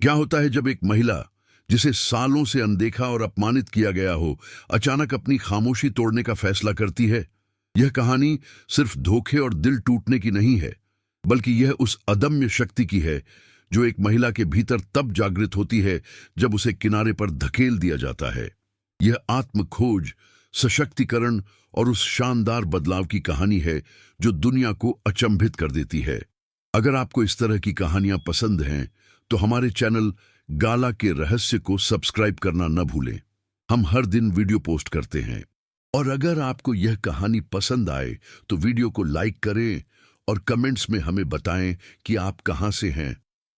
क्या होता है जब एक महिला जिसे सालों से अनदेखा और अपमानित किया गया हो, अचानक अपनी खामोशी तोड़ने का फैसला करती है? यह कहानी सिर्फ धोखे और दिल टूटने की नहीं है, बल्कि यह उस अदम्य शक्ति की है जो एक महिला के भीतर तब जागृत होती है जब उसे किनारे पर धकेल दिया जाता है। यह आत्म खोज, सशक्तिकरण और उस शानदार बदलाव की कहानी है जो दुनिया को अचंभित कर देती है। अगर आपको इस तरह की कहानियां पसंद हैं, तो हमारे चैनल गाला के रहस्य को सब्सक्राइब करना न भूलें। हम हर दिन वीडियो पोस्ट करते हैं। और अगर आपको यह कहानी पसंद आए तो वीडियो को लाइक करें और कमेंट्स में हमें बताएं कि आप कहां से हैं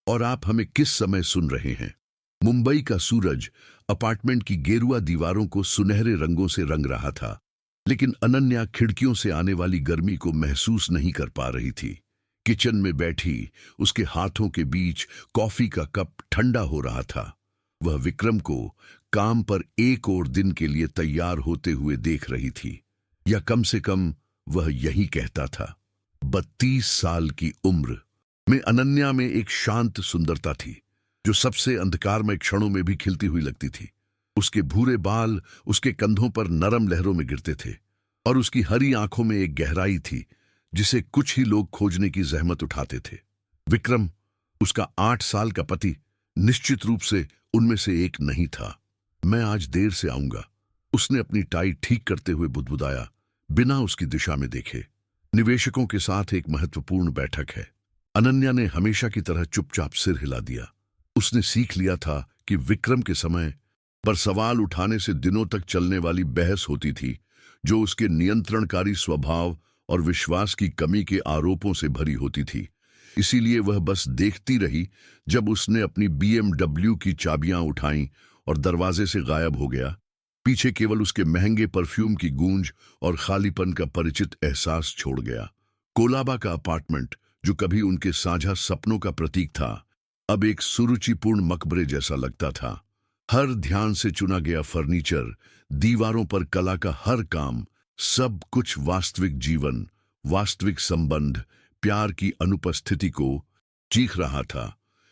और आप हमें किस समय सुन रहे हैं। मुंबई का सूरज अपार्टमेंट की गेरुआ दीवारों को सुनहरे रंगों से रंग रहा था, लेकिन अनन्या खिड़कियों से आने वाली गर्मी को महसूस नहीं कर पा रही थी। किचन में बैठी उसके हाथों के बीच कॉफी का कप ठंडा हो रहा था। वह विक्रम को काम पर एक और दिन के लिए तैयार होते हुए देख रही थी, या कम से कम वह यही कहता था। 32 साल की उम्र में अनन्या में एक शांत सुंदरता थी जो सबसे अंधकारमय क्षणों में भी खिलती हुई लगती थी। उसके भूरे बाल उसके कंधों पर नरम लहरों में गिरते थे और उसकी हरी आंखों में एक गहराई थी जिसे कुछ ही लोग खोजने की जहमत उठाते थे। विक्रम, उसका 8 साल का पति, निश्चित रूप से उनमें से एक नहीं था। मैं आज देर से आऊंगा, उसने अपनी टाई ठीक करते हुए बुदबुदाया, बिना उसकी दिशा में देखे। निवेशकों के साथ एक महत्वपूर्ण बैठक है। अनन्या ने हमेशा की तरह चुपचाप सिर हिला दिया। उसने सीख लिया था कि विक्रम के समय पर सवाल उठाने से दिनों तक चलने वाली बहस होती थी, जो उसके नियंत्रणकारी स्वभाव और विश्वास की कमी के आरोपों से भरी होती थी। इसीलिए वह बस देखती रही जब उसने अपनी BMW की चाबियां उठाईं और दरवाजे से गायब हो गया। पीछे केवल उसके महंगे परफ्यूम की गूंज और खालीपन का परिचित एहसास छोड़ गया। कोलाबा का अपार्टमेंट, जो कभी उनके साझा सपनों का प्रतीक था, अब एक सुरुचिपूर्ण मकबरे जैसा लगता था। हर ध्यान से चुना गया फर्नीचर, दीवारों पर कला का हर काम, सब कुछ वास्तविक जीवन, वास्तविक संबंध, प्यार की अनुपस्थिति को चीख रहा था।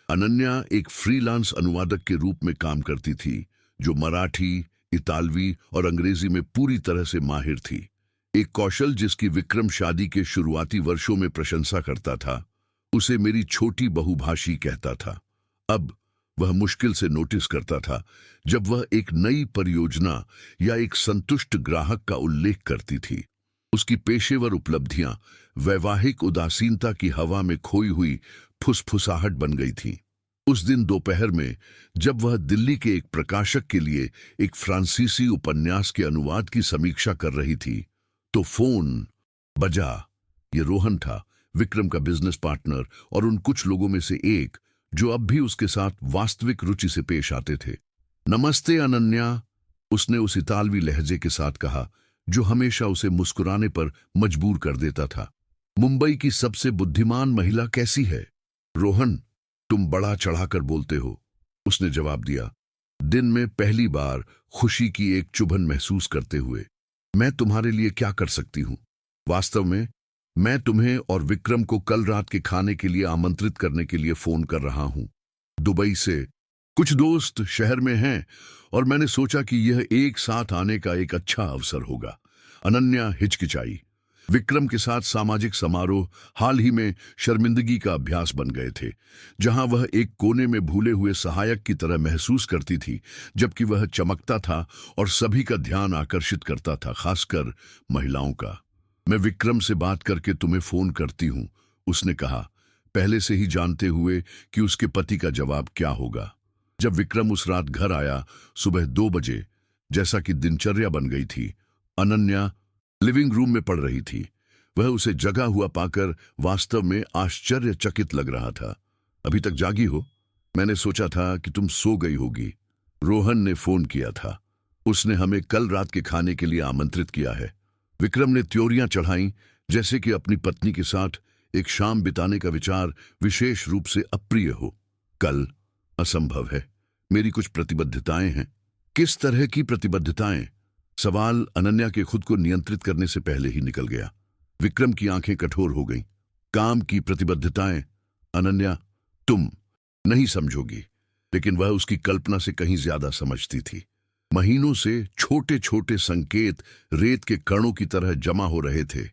अनन्या एक फ्रीलांस अनुवादक के रूप में काम करती थी, जो मराठी, इतालवी और अंग्रेजी में पूरी तरह से माहिर थी। एक कौशल जिसकी विक्रम शादी के शुरुआती वर्षों में प्रशंसा करता था। उसे मेरी छोटी बहुभाषी कहता था। अब वह मुश्किल से नोटिस करता था जब वह एक नई परियोजना या एक संतुष्ट ग्राहक का उल्लेख करती थी। उसकी पेशेवर उपलब्धियां वैवाहिक उदासीनता की हवा में खोई हुई फुसफुसाहट बन गई थी। उस दिन दोपहर में जब वह दिल्ली के एक प्रकाशक के लिए एक फ्रांसीसी उपन्यास के अनुवाद की समीक्षा कर रही थी, तो फोन बजा। ये रोहन था, विक्रम का बिजनेस पार्टनर और उन कुछ लोगों में से एक जो अब भी उसके साथ वास्तविक रुचि से पेश आते थे। नमस्ते अनन्या, उसने उस इतालवी लहजे के साथ कहा जो हमेशा उसे मुस्कुराने पर मजबूर कर देता था। मुंबई की सबसे बुद्धिमान महिला कैसी है? रोहन, तुम बड़ा चढ़ाकर बोलते हो, उसने जवाब दिया, दिन में पहली बार खुशी की एक चुभन महसूस करते हुए। मैं तुम्हारे लिए क्या कर सकती हूं? वास्तव में मैं तुम्हें और विक्रम को कल रात के खाने के लिए आमंत्रित करने के लिए फोन कर रहा हूं। दुबई से कुछ दोस्त शहर में हैं और मैंने सोचा कि यह एक साथ आने का एक अच्छा अवसर होगा। अनन्या हिचकिचाई। विक्रम के साथ सामाजिक समारोह हाल ही में शर्मिंदगी का अभ्यास बन गए थे, जहां वह एक कोने में भूले हुए सहायक की तरह महसूस करती थी, जबकि वह चमकता था और सभी का ध्यान आकर्षित करता था, खासकर महिलाओं का। मैं विक्रम से बात करके तुम्हें फोन करती हूं, उसने कहा, पहले से ही जानते हुए कि उसके पति का जवाब क्या होगा। जब विक्रम उस रात घर आया सुबह 2 बजे, जैसा कि दिनचर्या बन गई थी, अनन्या लिविंग रूम में पड़ रही थी। वह उसे जगा हुआ पाकर वास्तव में आश्चर्यचकित लग रहा था। अभी तक जागी हो? मैंने सोचा था कि तुम सो गई होगी। रोहन ने फोन किया था। उसने हमें कल रात के खाने के लिए आमंत्रित किया है। विक्रम ने त्योरियां चढ़ाईं, जैसे कि अपनी पत्नी के साथ एक शाम बिताने का विचार विशेष रूप से अप्रिय हो। कल असंभव है, मेरी कुछ प्रतिबद्धताएं हैं। किस तरह की प्रतिबद्धताएं? सवाल अनन्या के खुद को नियंत्रित करने से पहले ही निकल गया। विक्रम की आंखें कठोर हो गईं। काम की प्रतिबद्धताएं? अनन्या, तुम नहीं समझोगी, लेकिन वह उसकी कल्पना से कहीं ज्यादा समझती थी। महीनों से छोटे छोटे संकेत रेत के कणों की तरह जमा हो रहे थे,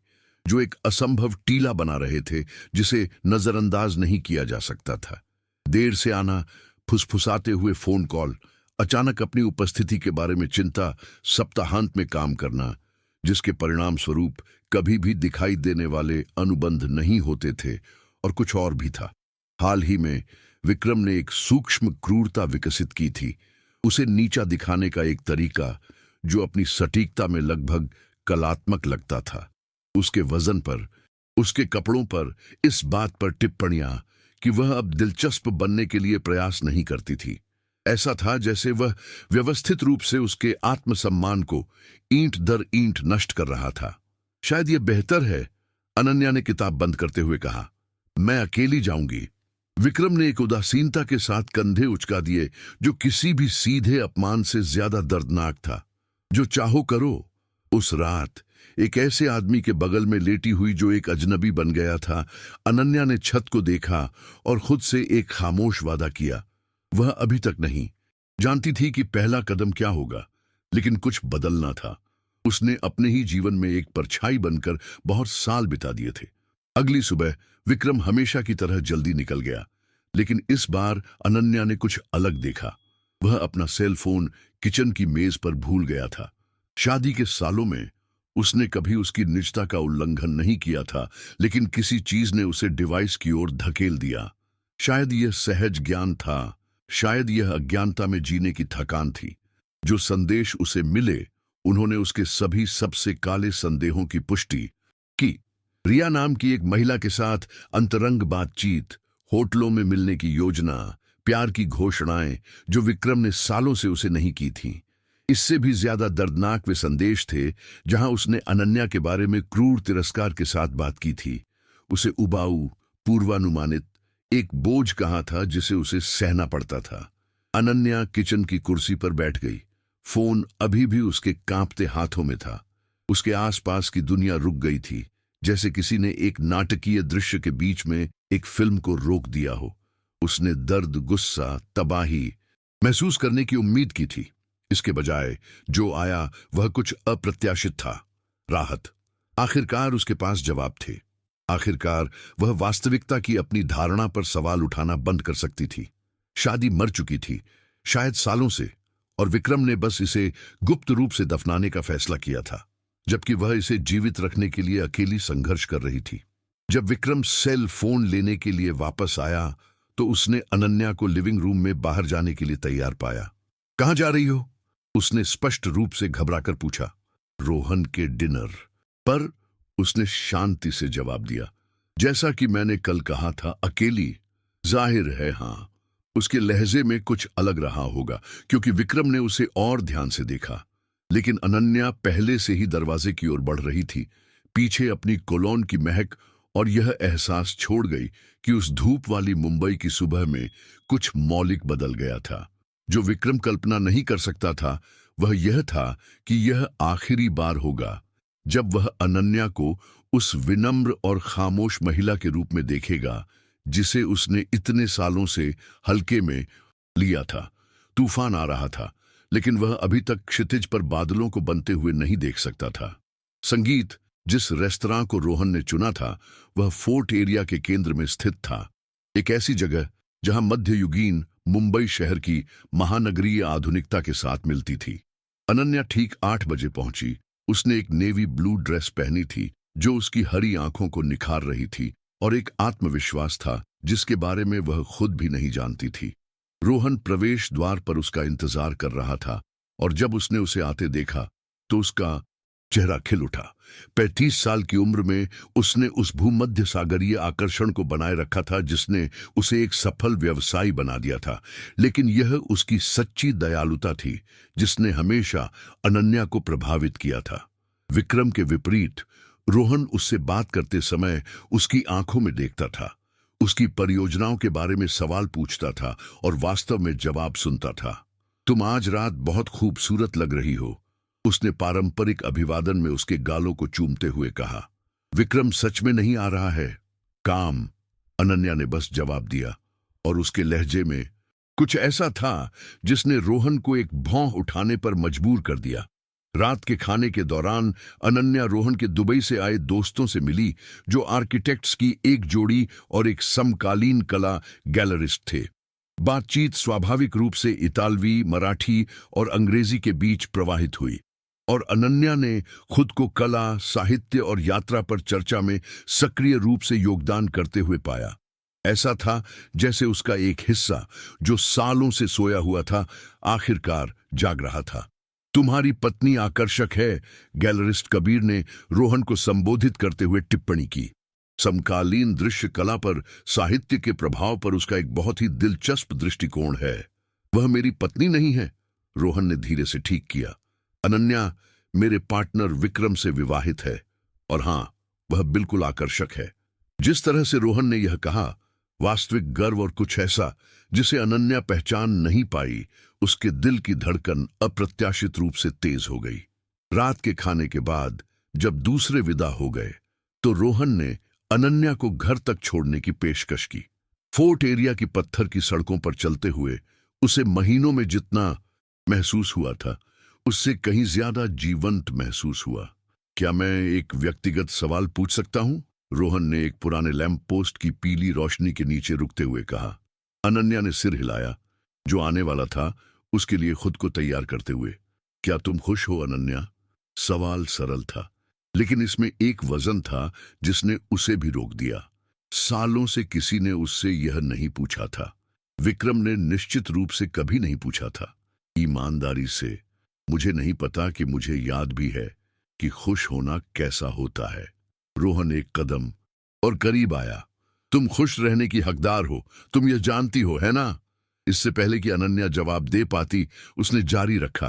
जो एक असंभव टीला बना रहे थे जिसे नजरअंदाज नहीं किया जा सकता था। देर से आना, फुसफुसाते हुए फोन कॉल, अचानक अपनी उपस्थिति के बारे में चिंता, सप्ताहांत में काम करना, जिसके परिणाम स्वरूप कभी भी दिखाई देने वाले अनुबंध नहीं होते थे, और कुछ और भी था। हाल ही में विक्रम ने एक सूक्ष्म क्रूरता विकसित की थी, उसे नीचा दिखाने का एक तरीका जो अपनी सटीकता में लगभग कलात्मक लगता था। उसके वजन पर, उसके कपड़ों पर, इस बात पर टिप्पणियां कि वह अब दिलचस्प बनने के लिए प्रयास नहीं करती थी। ऐसा था जैसे वह व्यवस्थित रूप से उसके आत्मसम्मान को ईंट दर ईंट नष्ट कर रहा था। शायद यह बेहतर है, अनन्या ने किताब बंद करते हुए कहा। मैं अकेली जाऊंगी। विक्रम ने एक उदासीनता के साथ कंधे उचका दिए, जो किसी भी सीधे अपमान से ज्यादा दर्दनाक था। जो चाहो करो। उस रात एक ऐसे आदमी के बगल में लेटी हुई जो एक अजनबी बन गया था, अनन्या ने छत को देखा और खुद से एक खामोश वादा किया। वह अभी तक नहीं जानती थी कि पहला कदम क्या होगा, लेकिन कुछ बदलना था। उसने अपने ही जीवन में एक परछाई बनकर बहुत साल बिता दिए थे। अगली सुबह विक्रम हमेशा की तरह जल्दी निकल गया, लेकिन इस बार अनन्या ने कुछ अलग देखा। वह अपना सेल फोन किचन की मेज पर भूल गया था। शादी के सालों में उसने कभी उसकी निजता का उल्लंघन नहीं किया था, लेकिन किसी चीज ने उसे डिवाइस की ओर धकेल दिया। शायद यह सहज ज्ञान था, शायद यह अज्ञानता में जीने की थकान थी। जो संदेश उसे मिले, उन्होंने उसके सभी सबसे काले संदेहों की पुष्टि की। रिया नाम की एक महिला के साथ अंतरंग बातचीत, होटलों में मिलने की योजना, प्यार की घोषणाएं जो विक्रम ने सालों से उसे नहीं की थीं। इससे भी ज्यादा दर्दनाक वे संदेश थे जहां उसने अनन्या के बारे में क्रूर तिरस्कार के साथ बात की थी। उसे उबाऊ, पूर्वानुमानित एक बोझ कहा था जिसे उसे सहना पड़ता था। अनन्या किचन की कुर्सी पर बैठ गई। फोन अभी भी उसके कांपते हाथों में था। उसके आसपास की दुनिया रुक गई थी, जैसे किसी ने एक नाटकीय दृश्य के बीच में एक फिल्म को रोक दिया हो। उसने दर्द, गुस्सा, तबाही महसूस करने की उम्मीद की थी। इसके बजाय जो आया वह कुछ अप्रत्याशित था। राहत। आखिरकार उसके पास जवाब थे। आखिरकार वह वास्तविकता की अपनी धारणा पर सवाल उठाना बंद कर सकती थी। शादी मर चुकी थी, शायद सालों से, और विक्रम ने बस इसे गुप्त रूप से दफनाने का फैसला किया था, जबकि वह इसे जीवित रखने के लिए अकेली संघर्ष कर रही थी। जब विक्रम सेल फोन लेने के लिए वापस आया तो उसने अनन्या को लिविंग रूम में बाहर जाने के लिए तैयार पाया। कहां जा रही हो? उसने स्पष्ट रूप से घबराकर पूछा। रोहन के डिनर पर, उसने शांति से जवाब दिया। जैसा कि मैंने कल कहा था, अकेली। जाहिर है हां। उसके लहजे में कुछ अलग रहा होगा, क्योंकि विक्रम ने उसे और ध्यान से देखा। लेकिन अनन्या पहले से ही दरवाजे की ओर बढ़ रही थी, पीछे अपनी कोलोन की महक, और यह एहसास छोड़ गई कि उस धूप वाली मुंबई की सुबह में कुछ मौलिक बदल गया था। जो विक्रम कल्पना नहीं कर सकता था वह यह था कि यह आखिरी बार होगा जब वह अनन्या को उस विनम्र और खामोश महिला के रूप में देखेगा जिसे उसने इतने सालों से हल्के में लिया था। तूफान आ रहा था, लेकिन वह अभी तक क्षितिज पर बादलों को बनते हुए नहीं देख सकता था। संगीत, जिस रेस्तरां को रोहन ने चुना था, वह फोर्ट एरिया के केंद्र में स्थित था। एक ऐसी जगह जहां मध्ययुगीन मुंबई शहर की महानगरीय आधुनिकता के साथ मिलती थी। अनन्या ठीक 8 बजे पहुंची। उसने एक नेवी ब्लू ड्रेस पहनी थी जो उसकी हरी आंखों को निखार रही थी, और एक आत्मविश्वास था जिसके बारे में वह खुद भी नहीं जानती थी। रोहन प्रवेश द्वार पर उसका इंतजार कर रहा था, और जब उसने उसे आते देखा तो उसका चेहरा खिल उठा। 35 साल की उम्र में उसने उस भूमध्य सागरीय आकर्षण को बनाए रखा था जिसने उसे एक सफल व्यवसायी बना दिया था, लेकिन यह उसकी सच्ची दयालुता थी जिसने हमेशा अनन्या को प्रभावित किया था। विक्रम के विपरीत, रोहन उससे बात करते समय उसकी आंखों में देखता था, उसकी परियोजनाओं के बारे में सवाल पूछता था और वास्तव में जवाब सुनता था। तुम आज रात बहुत खूबसूरत लग रही हो, उसने पारंपरिक अभिवादन में उसके गालों को चूमते हुए कहा। विक्रम सच में नहीं आ रहा है? काम, अनन्या ने बस जवाब दिया, और उसके लहजे में कुछ ऐसा था जिसने रोहन को एक भौं उठाने पर मजबूर कर दिया। रात के खाने के दौरान अनन्या रोहन के दुबई से आए दोस्तों से मिली, जो आर्किटेक्ट्स की एक जोड़ी और एक समकालीन कला गैलरिस्ट थे। बातचीत स्वाभाविक रूप से इतालवी, मराठी और अंग्रेजी के बीच प्रवाहित हुई, और अनन्या ने खुद को कला, साहित्य और यात्रा पर चर्चा में सक्रिय रूप से योगदान करते हुए पाया। ऐसा था जैसे उसका एक हिस्सा, जो सालों से सोया हुआ था, आखिरकार जाग रहा था। तुम्हारी पत्नी आकर्षक है, गैलरिस्ट कबीर ने रोहन को संबोधित करते हुए टिप्पणी की। समकालीन दृश्य कला पर साहित्य के प्रभाव पर उसका एक बहुत ही दिलचस्प दृष्टिकोण है। वह मेरी पत्नी नहीं है, रोहन ने धीरे से ठीक किया। अनन्या मेरे पार्टनर विक्रम से विवाहित है, और हां, वह बिल्कुल आकर्षक है। जिस तरह से रोहन ने यह कहा, वास्तविक गर्व और कुछ ऐसा जिसे अनन्या पहचान नहीं पाई, उसके दिल की धड़कन अप्रत्याशित रूप से तेज हो गई। रात के खाने के बाद जब दूसरे विदा हो गए, तो रोहन ने अनन्या को घर तक छोड़ने की पेशकश की। फोर्ट एरिया की पत्थर की सड़कों पर चलते हुए उसे महीनों में जितना महसूस हुआ था, उससे कहीं ज्यादा जीवंत महसूस हुआ। क्या मैं एक व्यक्तिगत सवाल पूछ सकता हूं? रोहन ने एक पुराने लैंप पोस्ट की पीली रोशनी के नीचे रुकते हुए कहा। अनन्या ने सिर हिलाया, जो आने वाला था उसके लिए खुद को तैयार करते हुए। क्या तुम खुश हो, अनन्या? सवाल सरल था, लेकिन इसमें एक वजन था जिसने उसे भी रोक दिया। सालों से किसी ने उससे यह नहीं पूछा था। विक्रम ने निश्चित रूप से कभी नहीं पूछा था। ईमानदारी से, मुझे नहीं पता कि मुझे याद भी है कि खुश होना कैसा होता है। रोहन एक कदम और करीब आया। तुम खुश रहने की हकदार हो, तुम यह जानती हो, है ना? इससे पहले कि अनन्या जवाब दे पाती, उसने जारी रखा।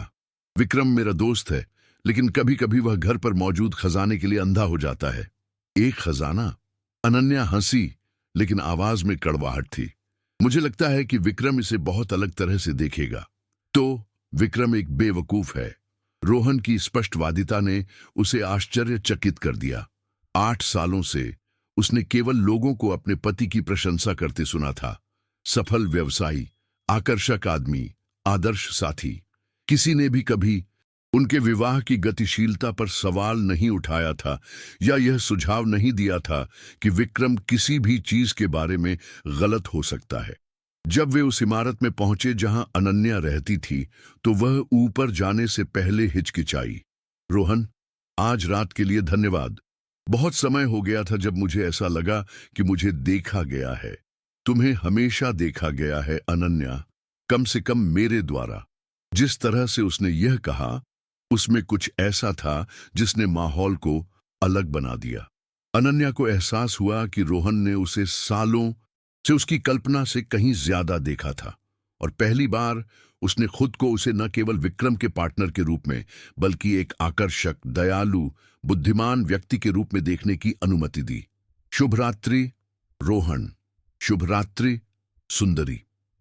विक्रम मेरा दोस्त है, लेकिन कभी कभी वह घर पर मौजूद खजाने के लिए अंधा हो जाता है। एक खजाना? अनन्या हंसी, लेकिन आवाज में कड़वाहट थी। मुझे लगता है कि विक्रम इसे बहुत अलग तरह से देखेगा। तो विक्रम एक बेवकूफ है। रोहन की स्पष्टवादिता ने उसे आश्चर्यचकित कर दिया। 8 सालों से उसने केवल लोगों को अपने पति की प्रशंसा करते सुना था। सफल व्यवसायी, आकर्षक आदमी, आदर्श साथी। किसी ने भी कभी उनके विवाह की गतिशीलता पर सवाल नहीं उठाया था, या यह सुझाव नहीं दिया था कि विक्रम किसी भी चीज के बारे में गलत हो सकता है। जब वे उस इमारत में पहुंचे जहां अनन्या रहती थी, तो वह ऊपर जाने से पहले हिचकिचाई। रोहन, आज रात के लिए धन्यवाद। बहुत समय हो गया था जब मुझे ऐसा लगा कि मुझे देखा गया है। तुम्हें हमेशा देखा गया है, अनन्या, कम से कम मेरे द्वारा। जिस तरह से उसने यह कहा, उसमें कुछ ऐसा था जिसने माहौल को अलग बना दिया। अनन्या को एहसास हुआ कि रोहन ने उसे सालों से उसकी कल्पना से कहीं ज्यादा देखा था, और पहली बार उसने खुद को उसे न केवल विक्रम के पार्टनर के रूप में, बल्कि एक आकर्षक, दयालु, बुद्धिमान व्यक्ति के रूप में देखने की अनुमति दी। शुभ रात्रि, रोहन। शुभ रात्रि, सुंदरी।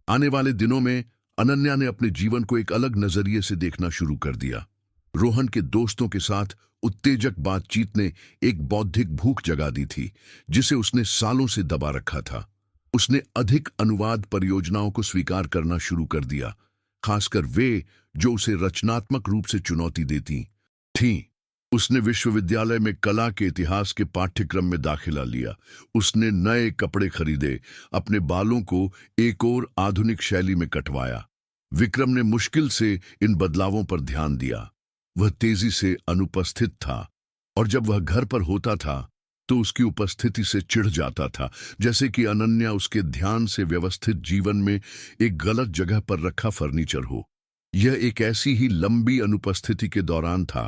आने वाले दिनों में अनन्या ने अपने जीवन को एक अलग नजरिए से देखना शुरू कर दिया। रोहन के दोस्तों के साथ उत्तेजक बातचीत ने एक बौद्धिक भूख जगा दी थी, जिसे उसने सालों से दबा रखा था। उसने अधिक अनुवाद परियोजनाओं को स्वीकार करना शुरू कर दिया, खासकर वे जो उसे रचनात्मक रूप से चुनौती देती थीं। उसने विश्वविद्यालय में कला के इतिहास के पाठ्यक्रम में दाखिला लिया। उसने नए कपड़े खरीदे, अपने बालों को एक और आधुनिक शैली में कटवाया। विक्रम ने मुश्किल से इन बदलावों पर ध्यान दिया। वह तेजी से अनुपस्थित था, और जब वह घर पर होता था तो उसकी उपस्थिति से चिढ़ जाता था, जैसे कि अनन्या उसके ध्यान से व्यवस्थित जीवन में एक गलत जगह पर रखा फर्नीचर हो। यह एक ऐसी ही लंबी अनुपस्थिति के दौरान था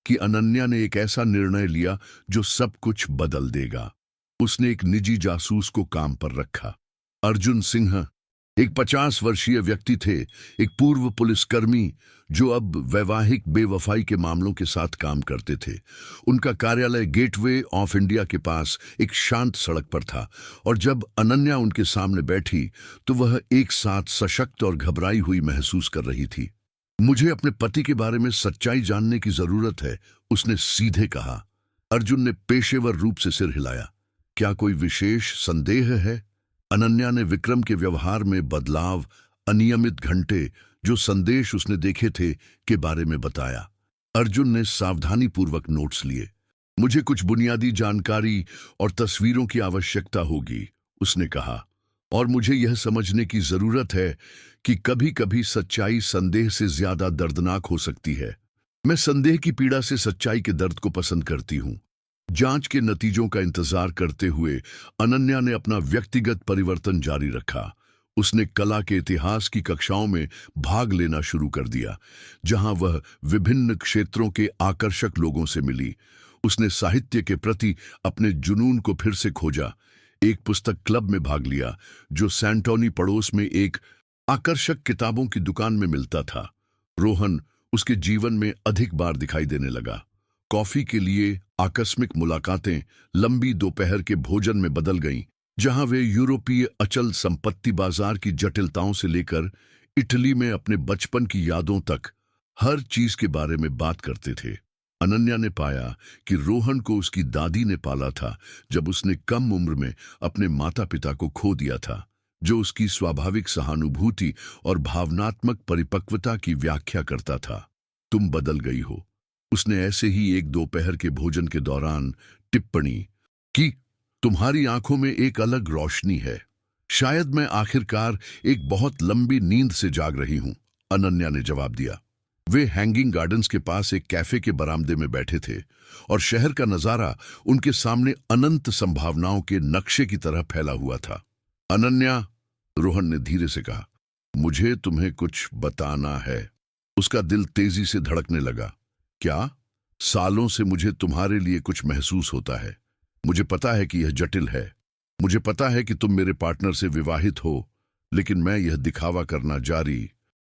कि अनन्या ने एक ऐसा निर्णय लिया जो सब कुछ बदल देगा। उसने एक निजी जासूस को काम पर रखा। अर्जुन सिंह एक 50 वर्षीय व्यक्ति थे, एक पूर्व पुलिसकर्मी जो अब वैवाहिक बेवफाई के मामलों के साथ काम करते थे। उनका कार्यालय गेटवे ऑफ इंडिया के पास एक शांत सड़क पर था, और जब अनन्या उनके सामने बैठी तो वह एक साथ सशक्त और घबराई हुई महसूस कर रही थी। मुझे अपने पति के बारे में सच्चाई जानने की जरूरत है, उसने सीधे कहा। अर्जुन ने पेशेवर रूप से सिर हिलाया। क्या कोई विशेष संदेह है? अनन्या ने विक्रम के व्यवहार में बदलाव अनियमित घंटे जो संदेश उसने देखे थे के बारे में बताया। अर्जुन ने सावधानीपूर्वक नोट्स लिए। मुझे कुछ बुनियादी जानकारी और तस्वीरों की आवश्यकता होगी, उसने कहा, और मुझे यह समझने की जरूरत है कि कभी-कभी सच्चाई संदेह से ज्यादा दर्दनाक हो सकती है। मैं संदेह की पीड़ा से सच्चाई के दर्द को पसंद करती हूं। जांच के नतीजों का इंतजार करते हुए अनन्या ने अपना व्यक्तिगत परिवर्तन जारी रखा। उसने कला के इतिहास की कक्षाओं में भाग लेना शुरू कर दिया, जहां वह विभिन्न क्षेत्रों के आकर्षक लोगों से मिली। उसने साहित्य के प्रति अपने जुनून को फिर से खोजा। एक पुस्तक क्लब में भाग लिया जो सैंटोनी पड़ोस में एक आकर्षक किताबों की दुकान में मिलता था। रोहन उसके जीवन में अधिक बार दिखाई देने लगा। कॉफी के लिए आकस्मिक मुलाकातें लंबी दोपहर के भोजन में बदल गईं, जहां वे यूरोपीय अचल संपत्ति बाजार की जटिलताओं से लेकर इटली में अपने बचपन की यादों तक हर चीज के बारे में बात करते थे। अनन्या ने पाया कि रोहन को उसकी दादी ने पाला था जब उसने कम उम्र में अपने माता पिता को खो दिया था, जो उसकी स्वाभाविक सहानुभूति और भावनात्मक परिपक्वता की व्याख्या करता था। तुम बदल गई हो, उसने ऐसे ही एक दोपहर के भोजन के दौरान टिप्पणी की। तुम्हारी आंखों में एक अलग रोशनी है। शायद मैं आखिरकार एक बहुत लंबी नींद से जाग रही हूं, अनन्या ने जवाब दिया। वे हैंगिंग गार्डन्स के पास एक कैफे के बरामदे में बैठे थे और शहर का नजारा उनके सामने अनंत संभावनाओं के नक्शे की तरह फैला हुआ था। अनन्या, रोहन ने धीरे से कहा, मुझे तुम्हें कुछ बताना है। उसका दिल तेजी से धड़कने लगा। क्या? सालों से मुझे तुम्हारे लिए कुछ महसूस होता है। मुझे पता है कि यह जटिल है। मुझे पता है कि तुम मेरे पार्टनर से विवाहित हो, लेकिन मैं यह दिखावा करना जारी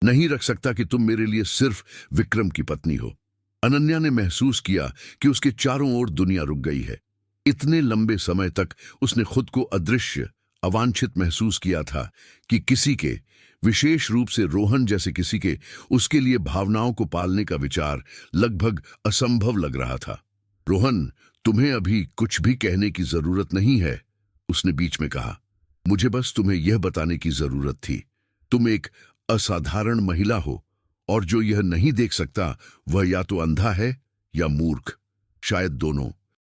नहीं रख सकता कि तुम मेरे लिए सिर्फ विक्रम की पत्नी हो। अनन्या ने महसूस किया कि उसके चारों ओर दुनिया रुक गई है। इतने लंबे समय तक उसने खुद को अदृश्य, अवांछित महसूस किया था कि किसी के, विशेष रूप से रोहन जैसे किसी के, उसके लिए भावनाओं को पालने का विचार लगभग असंभव लग रहा था। रोहन, तुम्हें अभी कुछ भी कहने की जरूरत नहीं है, उसने बीच में कहा। मुझे बस तुम्हें यह बताने की जरूरत थी। तुम एक असाधारण महिला हो, और जो यह नहीं देख सकता वह या तो अंधा है या मूर्ख, शायद दोनों।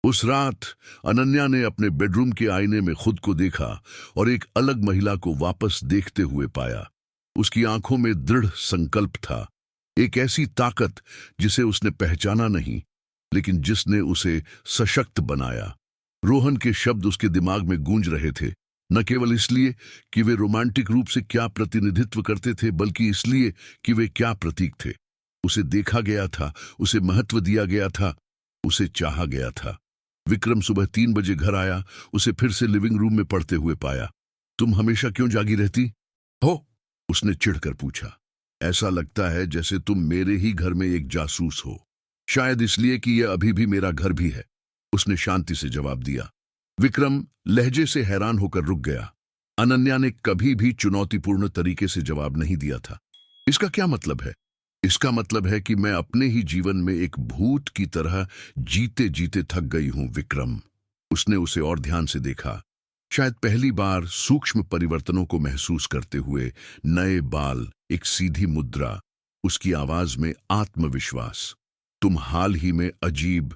उस रात अनन्या ने अपने बेडरूम के आईने में खुद को देखा और एक अलग महिला को वापस देखते हुए पाया। उसकी आंखों में दृढ़ संकल्प था, एक ऐसी ताकत जिसे उसने पहचाना नहीं, लेकिन जिसने उसे सशक्त बनाया। रोहन के शब्द उसके दिमाग में गूंज रहे थे, न केवल इसलिए कि वे रोमांटिक रूप से क्या प्रतिनिधित्व करते थे, बल्कि इसलिए कि वे क्या प्रतीक थे। उसे देखा गया था, उसे महत्व दिया गया था, उसे चाहा गया था। विक्रम सुबह 3 बजे घर आया, उसे फिर से लिविंग रूम में पड़ते हुए पाया। तुम हमेशा क्यों जागी रहती हो? उसने चिढ़कर पूछा। ऐसा लगता है जैसे तुम मेरे ही घर में एक जासूस हो। शायद इसलिए कि यह अभी भी मेरा घर भी है, उसने शांति से जवाब दिया। विक्रम लहजे से हैरान होकर रुक गया। अनन्या ने कभी भी चुनौतीपूर्ण तरीके से जवाब नहीं दिया था। इसका क्या मतलब है? इसका मतलब है कि मैं अपने ही जीवन में एक भूत की तरह जीते जीते थक गई हूं, विक्रम। उसने उसे और ध्यान से देखा, शायद पहली बार सूक्ष्म परिवर्तनों को महसूस करते हुए। नए बाल, एक सीधी मुद्रा, उसकी आवाज में आत्मविश्वास। तुम हाल ही में अजीब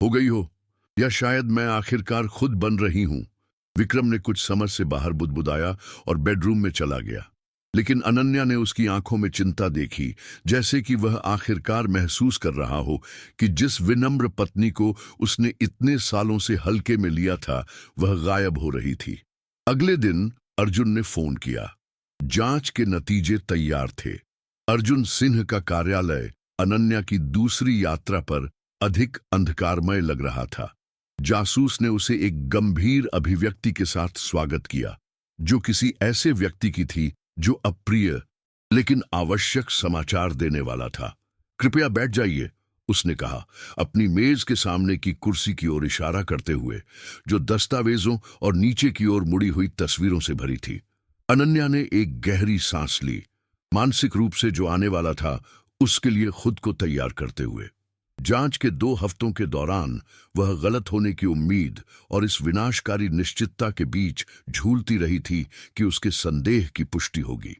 हो गई हो, या शायद मैं आखिरकार खुद बन रही हूं। विक्रम ने कुछ समझ से बाहर बुदबुदाया और बेडरूम में चला गया, लेकिन अनन्या ने उसकी आंखों में चिंता देखी, जैसे कि वह आखिरकार महसूस कर रहा हो कि जिस विनम्र पत्नी को उसने इतने सालों से हल्के में लिया था, वह गायब हो रही थी। अगले दिन अर्जुन ने फोन किया। जांच के नतीजे तैयार थे। अर्जुन सिंह का कार्यालय अनन्या की दूसरी यात्रा पर अधिक अंधकारमय लग रहा था। जासूस ने उसे एक गंभीर अभिव्यक्ति के साथ स्वागत किया, जो किसी ऐसे व्यक्ति की थी जो अप्रिय लेकिन आवश्यक समाचार देने वाला था। कृपया बैठ जाइए, उसने कहा, अपनी मेज के सामने की कुर्सी की ओर इशारा करते हुए, जो दस्तावेजों और नीचे की ओर मुड़ी हुई तस्वीरों से भरी थी। अनन्या ने एक गहरी सांस ली, मानसिक रूप से जो आने वाला था उसके लिए खुद को तैयार करते हुए। जांच के 2 हफ्तों के दौरान वह गलत होने की उम्मीद और इस विनाशकारी निश्चितता के बीच झूलती रही थी कि उसके संदेह की पुष्टि होगी।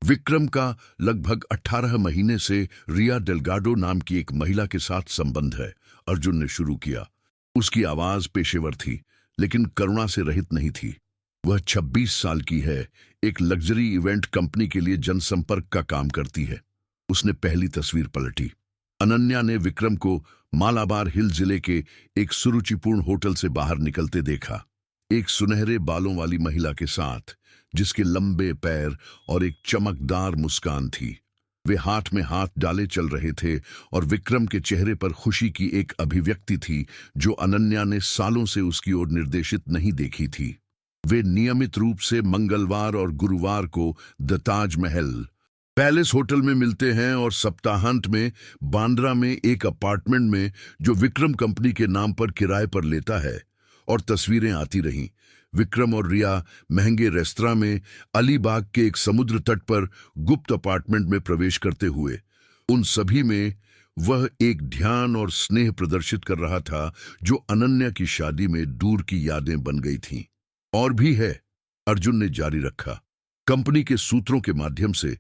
विक्रम का लगभग 18 महीने से रिया डेल्गाडो नाम की एक महिला के साथ संबंध है। अर्जुन ने शुरू किया। उसकी आवाज पेशेवर थी, लेकिन करुणा से रहित नहीं थी। वह 26 साल की है, एक लग्जरी इवेंट कंपनी के लिए जनसंपर्क का काम करती है। उसने पहली तस्वीर पलटी। अनन्या ने विक्रम को मालाबार हिल जिले के एक सुरुचिपूर्ण होटल से बाहर निकलते देखा, एक सुनहरे बालों वाली महिला के साथ, जिसके लंबे पैर और एक चमकदार मुस्कान थी। वे हाथ में हाथ डाले चल रहे थे और विक्रम के चेहरे पर खुशी की एक अभिव्यक्ति थी जो अनन्या ने सालों से उसकी ओर निर्देशित नहीं देखी थी। वे नियमित रूप से मंगलवार और गुरुवार को द ताजमहल पैलेस होटल में मिलते हैं और सप्ताहांत में बांद्रा में एक अपार्टमेंट में जो विक्रम कंपनी के नाम पर किराए पर लेता है। और तस्वीरें आती रहीं। विक्रम और रिया महंगे रेस्तरां में, अलीबाग के एक समुद्र तट पर गुप्त अपार्टमेंट में प्रवेश करते हुए। उन सभी में वह एक ध्यान और स्नेह प्रदर्शित कर रहा था जो अनन्या की शादी में दूर की यादें बन गई थीं। और भी है, अर्जुन ने जारी रखा। कंपनी के सूत्रों के माध्यम से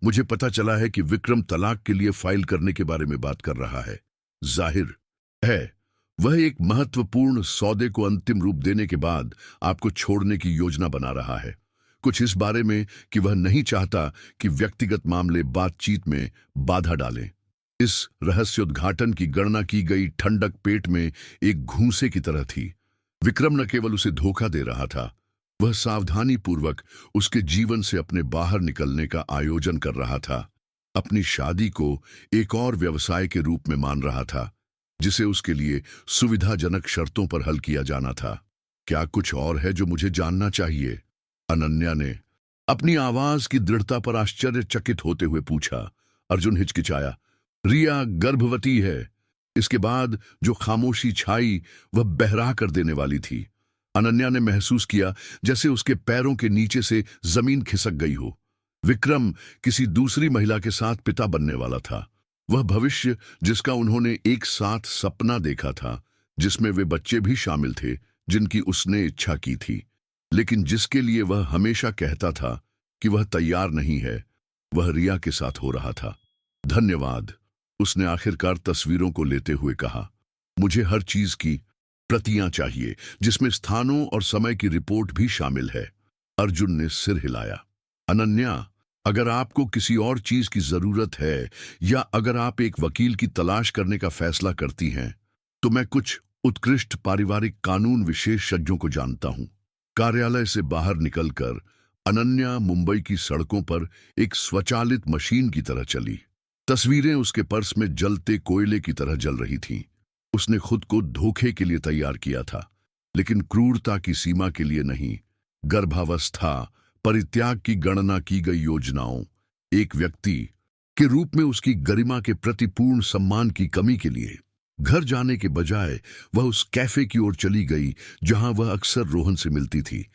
मुझे पता चला है कि विक्रम तलाक के लिए फाइल करने के बारे में बात कर रहा है। जाहिर है वह एक महत्वपूर्ण सौदे को अंतिम रूप देने के बाद आपको छोड़ने की योजना बना रहा है। कुछ इस बारे में कि वह नहीं चाहता कि व्यक्तिगत मामले बातचीत में बाधा डालें। इस रहस्योद्घाटन की गणना की गई ठंडक पेट में एक घूंसे की तरह थी। विक्रम न केवल उसे धोखा दे रहा था, वह सावधानी पूर्वक उसके जीवन से अपने बाहर निकलने का आयोजन कर रहा था। अपनी शादी को एक और व्यवसाय के रूप में मान रहा था, जिसे उसके लिए सुविधाजनक शर्तों पर हल किया जाना था। क्या कुछ और है जो मुझे जानना चाहिए? अनन्या ने अपनी आवाज की दृढ़ता पर आश्चर्यचकित होते हुए पूछा। अर्जुन हिचकिचाया। रिया गर्भवती है। इसके बाद जो खामोशी छाई वह बहरा कर देने वाली थी। अनन्या ने महसूस किया जैसे उसके पैरों के नीचे से जमीन खिसक गई हो। विक्रम किसी दूसरी महिला के साथ पिता बनने वाला था। वह भविष्य जिसका उन्होंने एक साथ सपना देखा था, जिसमें वे बच्चे भी शामिल थे जिनकी उसने इच्छा की थी, लेकिन जिसके लिए वह हमेशा कहता था कि वह तैयार नहीं है, वह रिया के साथ हो रहा था। धन्यवाद, उसने आखिरकार तस्वीरों को लेते हुए कहा। मुझे हर चीज की प्रतियां चाहिए, जिसमें स्थानों और समय की रिपोर्ट भी शामिल है। अर्जुन ने सिर हिलाया। अनन्या, अगर आपको किसी और चीज की जरूरत है या अगर आप एक वकील की तलाश करने का फैसला करती हैं, तो मैं कुछ उत्कृष्ट पारिवारिक कानून विशेषज्ञों को जानता हूं। कार्यालय से बाहर निकलकर अनन्या मुंबई की सड़कों पर एक स्वचालित मशीन की तरह चली। तस्वीरें उसके पर्स में जलते कोयले की तरह जल रही थीं। उसने खुद को धोखे के लिए तैयार किया था, लेकिन क्रूरता की सीमा के लिए नहीं। गर्भावस्था, परित्याग की गणना की गई योजनाओं, एक व्यक्ति के रूप में उसकी गरिमा के प्रति पूर्ण सम्मान की कमी के लिए। घर जाने के बजाय वह उस कैफे की ओर चली गई जहां वह अक्सर रोहन से मिलती थी।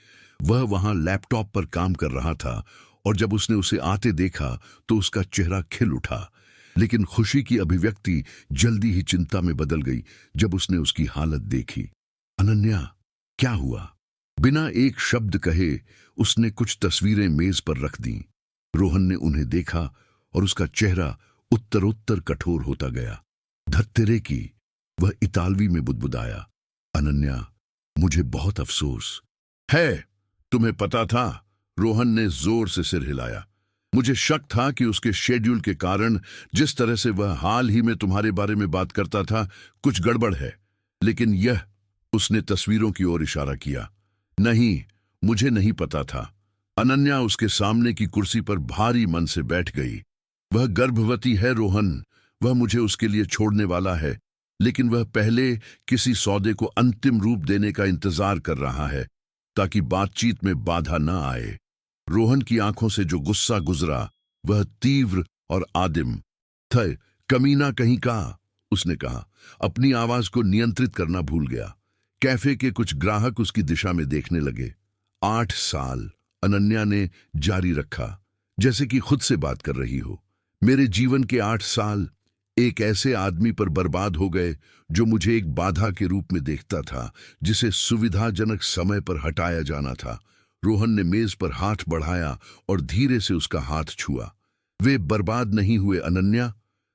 वह वहां लैपटॉप पर काम कर रहा था और जब उसने उसे आते देखा तो उसका चेहरा खिल उठा, लेकिन खुशी की अभिव्यक्ति जल्दी ही चिंता में बदल गई जब उसने उसकी हालत देखी। अनन्या, क्या हुआ? बिना एक शब्द कहे उसने कुछ तस्वीरें मेज पर रख दी। रोहन ने उन्हें देखा और उसका चेहरा उत्तरोत्तर कठोर होता गया। धत्तेरे की, वह इतालवी में बुदबुदाया। अनन्या, मुझे बहुत अफसोस है। तुम्हें पता था? रोहन ने जोर से सिर हिलाया। मुझे शक था कि उसके शेड्यूल के कारण जिस तरह से वह हाल ही में तुम्हारे बारे में बात करता था, कुछ गड़बड़ है। लेकिन यह, उसने तस्वीरों की ओर इशारा किया। नहीं, मुझे नहीं पता था। अनन्या उसके सामने की कुर्सी पर भारी मन से बैठ गई। वह गर्भवती है रोहन, वह मुझे उसके लिए छोड़ने वाला है, लेकिन वह पहले किसी सौदे को अंतिम रूप देने का इंतजार कर रहा है ताकि बातचीत में बाधा न आए। रोहन की आंखों से जो गुस्सा गुजरा वह तीव्र और आदिम था। कमीना कहीं का, उसने कहा। अपनी आवाज को नियंत्रित करना भूल गया। कैफे के कुछ ग्राहक उसकी दिशा में देखने लगे। 8 साल, अनन्या ने जारी रखा, जैसे कि खुद से बात कर रही हो। मेरे जीवन के 8 साल एक ऐसे आदमी पर बर्बाद हो गए जो मुझे एक बाधा के रूप में देखता था, जिसे सुविधाजनक समय पर हटाया जाना था। रोहन ने मेज पर हाथ बढ़ाया और धीरे से उसका हाथ छुआ। वे बर्बाद नहीं हुए अनन्या।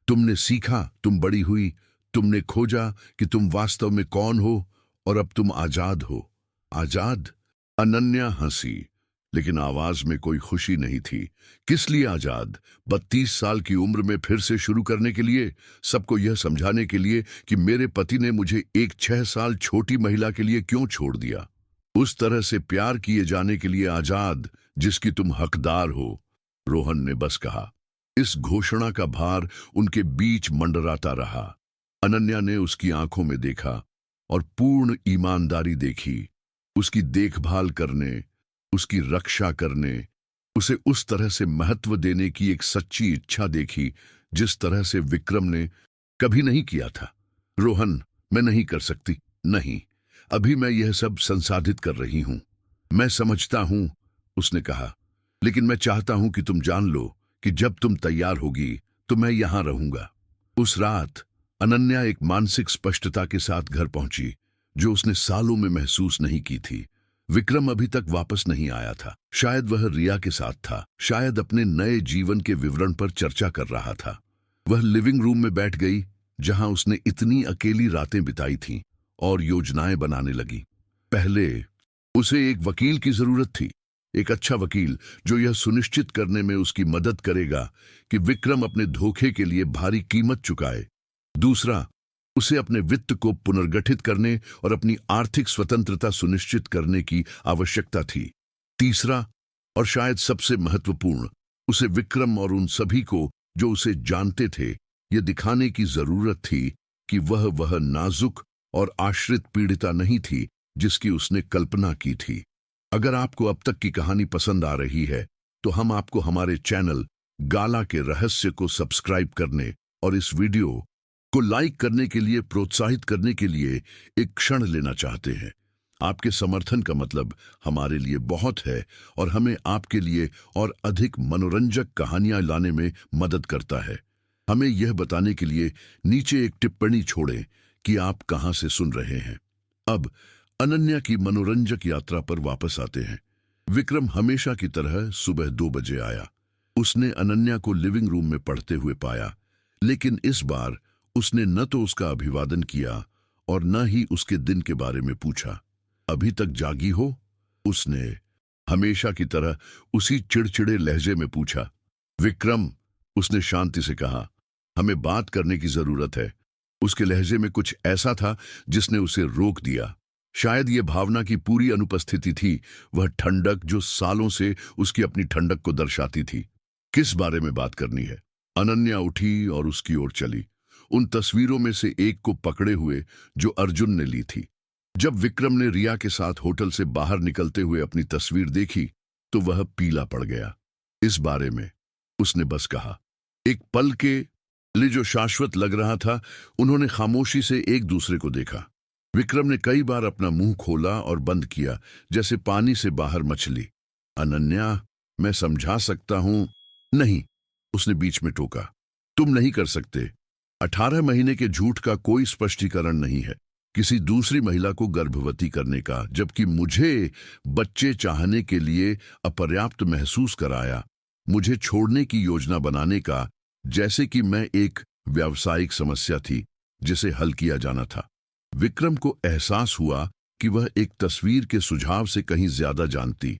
तुमने सीखा, तुम बड़ी हुई, तुमने खोजा कि तुम वास्तव में कौन हो, और अब तुम आजाद हो। आजाद? अनन्या हंसी, लेकिन आवाज में कोई खुशी नहीं थी। किस लिए आजाद? 32 साल की उम्र में फिर से शुरू करने के लिए, सबको यह समझाने के लिए कि मेरे पति ने मुझे एक 6 साल छोटी महिला के लिए क्यों छोड़ दिया। उस तरह से प्यार किए जाने के लिए आजाद, जिसकी तुम हकदार हो, रोहन ने बस कहा। इस घोषणा का भार उनके बीच मंडराता रहा। अनन्या ने उसकी आंखों में देखा और पूर्ण ईमानदारी देखी। उसकी देखभाल करने, उसकी रक्षा करने, उसे उस तरह से महत्व देने की एक सच्ची इच्छा देखी जिस तरह से विक्रम ने कभी नहीं किया था। रोहन, मैं नहीं कर सकती। नहीं, अभी मैं यह सब संसाधित कर रही हूं। मैं समझता हूं, उसने कहा, लेकिन मैं चाहता हूं कि तुम जान लो कि जब तुम तैयार होगी तो मैं यहां रहूंगा। उस रात अनन्या एक मानसिक स्पष्टता के साथ घर पहुंची जो उसने सालों में महसूस नहीं की थी। विक्रम अभी तक वापस नहीं आया था। शायद वह रिया के साथ था, शायद अपने नए जीवन के विवरण पर चर्चा कर रहा था। वह लिविंग रूम में बैठ गई जहां उसने इतनी अकेली रातें बिताई थीं और योजनाएं बनाने लगी। पहले उसे एक वकील की जरूरत थी, एक अच्छा वकील जो यह सुनिश्चित करने में उसकी मदद करेगा कि विक्रम अपने धोखे के लिए भारी कीमत चुकाए। दूसरा, उसे अपने वित्त को पुनर्गठित करने और अपनी आर्थिक स्वतंत्रता सुनिश्चित करने की आवश्यकता थी। तीसरा, और शायद सबसे महत्वपूर्ण, उसे विक्रम और उन सभी को जो उसे जानते थे यह दिखाने की जरूरत थी कि वह नाजुक और आश्रित पीड़िता नहीं थी जिसकी उसने कल्पना की थी। अगर आपको अब तक की कहानी पसंद आ रही है तो हम आपको हमारे चैनल गाला के रहस्य को सब्सक्राइब करने और इस वीडियो को लाइक करने के लिए प्रोत्साहित करने के लिए एक क्षण लेना चाहते हैं। आपके समर्थन का मतलब हमारे लिए बहुत है और हमें आपके लिए और अधिक मनोरंजक कहानियां लाने में मदद करता है। हमें यह बताने के लिए नीचे एक टिप्पणी छोड़ें कि आप कहां से सुन रहे हैं। अब अनन्या की मनोरंजक यात्रा पर वापस आते हैं। विक्रम हमेशा की तरह सुबह 2 बजे आया। उसने अनन्या को लिविंग रूम में पढ़ते हुए पाया, लेकिन इस बार उसने न तो उसका अभिवादन किया और न ही उसके दिन के बारे में पूछा। अभी तक जागी हो? उसने हमेशा की तरह उसी चिड़चिड़े लहजे में पूछा। विक्रम, उसने शांति से कहा, हमें बात करने की जरूरत है। उसके लहजे में कुछ ऐसा था जिसने उसे रोक दिया। शायद यह भावना की पूरी अनुपस्थिति थी, वह ठंडक जो सालों से उसकी अपनी ठंडक को दर्शाती थी। किस बारे में बात करनी है? अनन्या उठी और उसकी ओर चली, उन तस्वीरों में से एक को पकड़े हुए जो अर्जुन ने ली थी। जब विक्रम ने रिया के साथ होटल से बाहर निकलते हुए अपनी तस्वीर देखी तो वह पीला पड़ गया। इस बारे में उसने बस कहा। एक पल के लिए जो शाश्वत लग रहा था, उन्होंने खामोशी से एक दूसरे को देखा। विक्रम ने कई बार अपना मुंह खोला और बंद किया, जैसे पानी से बाहर मछली। अनन्या, मैं समझा सकता हूं। नहीं, उसने बीच में टोका, तुम नहीं कर सकते। 18 महीने के झूठ का कोई स्पष्टीकरण नहीं है किसी दूसरी महिला को गर्भवती करने का, जबकि मुझे बच्चे चाहने के लिए अपर्याप्त महसूस कराया, मुझे छोड़ने की योजना बनाने का, जैसे कि मैं एक व्यावसायिक समस्या थी जिसे हल किया जाना था। विक्रम को एहसास हुआ कि वह एक तस्वीर के सुझाव से कहीं ज्यादा जानती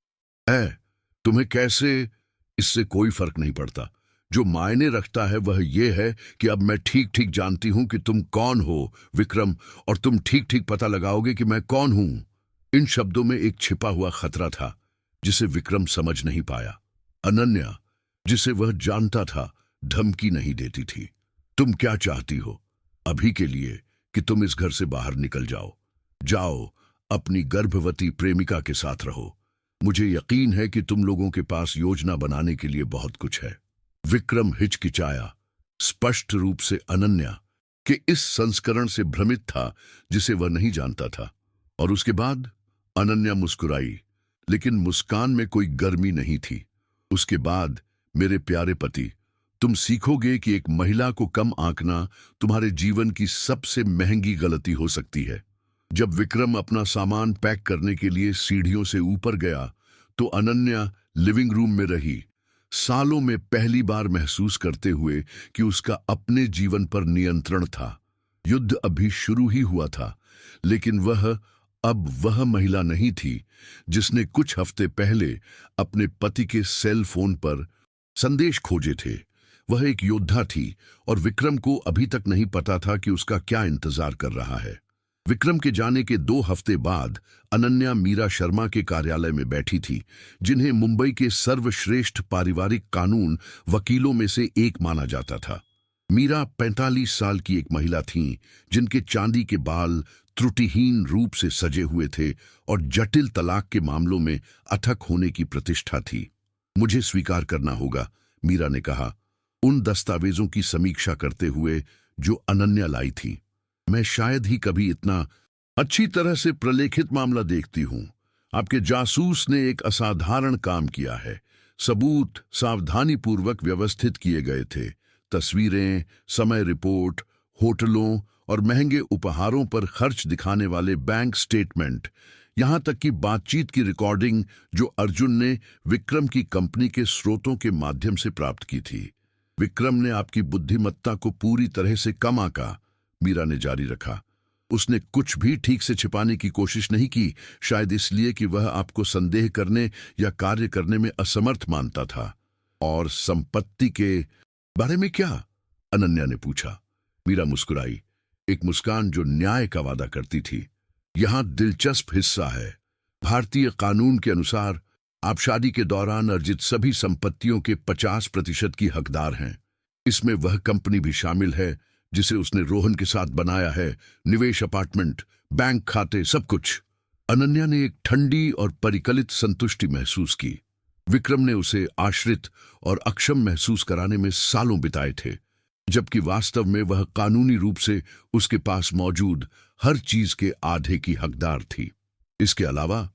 है। तुम्हें कैसे? इससे कोई फर्क नहीं पड़ता। जो मायने रखता है वह यह है कि अब मैं ठीक ठीक जानती हूं कि तुम कौन हो, विक्रम, और तुम ठीक ठीक पता लगाओगे कि मैं कौन हूं। इन शब्दों में एक छिपा हुआ खतरा था जिसे विक्रम समझ नहीं पाया। अनन्या, जिसे वह जानता था, धमकी नहीं देती थी। तुम क्या चाहती हो? अभी के लिए कि तुम इस घर से बाहर निकल जाओ। जाओ, अपनी गर्भवती प्रेमिका के साथ रहो। मुझे यकीन है कि तुम लोगों के पास योजना बनाने के लिए बहुत कुछ है। विक्रम हिचकिचाया, स्पष्ट रूप से अनन्या के इस संस्करण से भ्रमित था जिसे वह नहीं जानता था। और उसके बाद अनन्या मुस्कुराई, लेकिन मुस्कान में कोई गर्मी नहीं थी। उसके बाद, मेरे प्यारे पति, तुम सीखोगे कि एक महिला को कम आंकना तुम्हारे जीवन की सबसे महंगी गलती हो सकती है। जब विक्रम अपना सामान पैक करने के लिए सीढ़ियों से ऊपर गया तो अनन्या लिविंग रूम में रही, सालों में पहली बार महसूस करते हुए कि उसका अपने जीवन पर नियंत्रण था। युद्ध अभी शुरू ही हुआ था, लेकिन अब वह महिला नहीं थी जिसने कुछ हफ्ते पहले अपने पति के सेल फोन पर संदेश खोजे थे। वह एक योद्धा थी और विक्रम को अभी तक नहीं पता था कि उसका क्या इंतजार कर रहा है। विक्रम के जाने के 2 हफ्ते बाद अनन्या मीरा शर्मा के कार्यालय में बैठी थी, जिन्हें मुंबई के सर्वश्रेष्ठ पारिवारिक कानून वकीलों में से एक माना जाता था। मीरा 45 साल की एक महिला थीं, जिनके चांदी के बाल त्रुटिहीन रूप से सजे हुए थे और जटिल तलाक के मामलों में अथक होने की प्रतिष्ठा थी। मुझे स्वीकार करना होगा, मीरा ने कहा, उन दस्तावेजों की समीक्षा करते हुए जो अनन्या लाई थी। मैं शायद ही कभी इतना अच्छी तरह से प्रलेखित मामला देखती हूं। आपके जासूस ने एक असाधारण काम किया है। सबूत सावधानीपूर्वक व्यवस्थित किए गए थे। तस्वीरें, समय रिपोर्ट, होटलों और महंगे उपहारों पर खर्च दिखाने वाले बैंक स्टेटमेंट, यहां तक कि बातचीत की रिकॉर्डिंग जो अर्जुन ने विक्रम की कंपनी के स्रोतों के माध्यम से प्राप्त की थी। विक्रम ने आपकी बुद्धिमत्ता को पूरी तरह से कम आंका, मीरा ने जारी रखा। उसने कुछ भी ठीक से छिपाने की कोशिश नहीं की, शायद इसलिए कि वह आपको संदेह करने या कार्य करने में असमर्थ मानता था। और संपत्ति के बारे में क्या? अनन्या ने पूछा। मीरा मुस्कुराई, एक मुस्कान जो न्याय का वादा करती थी। यहां दिलचस्प हिस्सा है। भारतीय कानून के अनुसार आप शादी के दौरान अर्जित सभी संपत्तियों के 50% की हकदार हैं। इसमें वह कंपनी भी शामिल है जिसे उसने रोहन के साथ बनाया है, निवेश, अपार्टमेंट, बैंक खाते, सब कुछ। अनन्या ने एक ठंडी और परिकलित संतुष्टि महसूस की। विक्रम ने उसे आश्रित और अक्षम महसूस कराने में सालों बिताए थे, जबकि वास्तव में वह कानूनी रूप से उसके पास मौजूद हर चीज के आधे की हकदार थी। इसके अलावा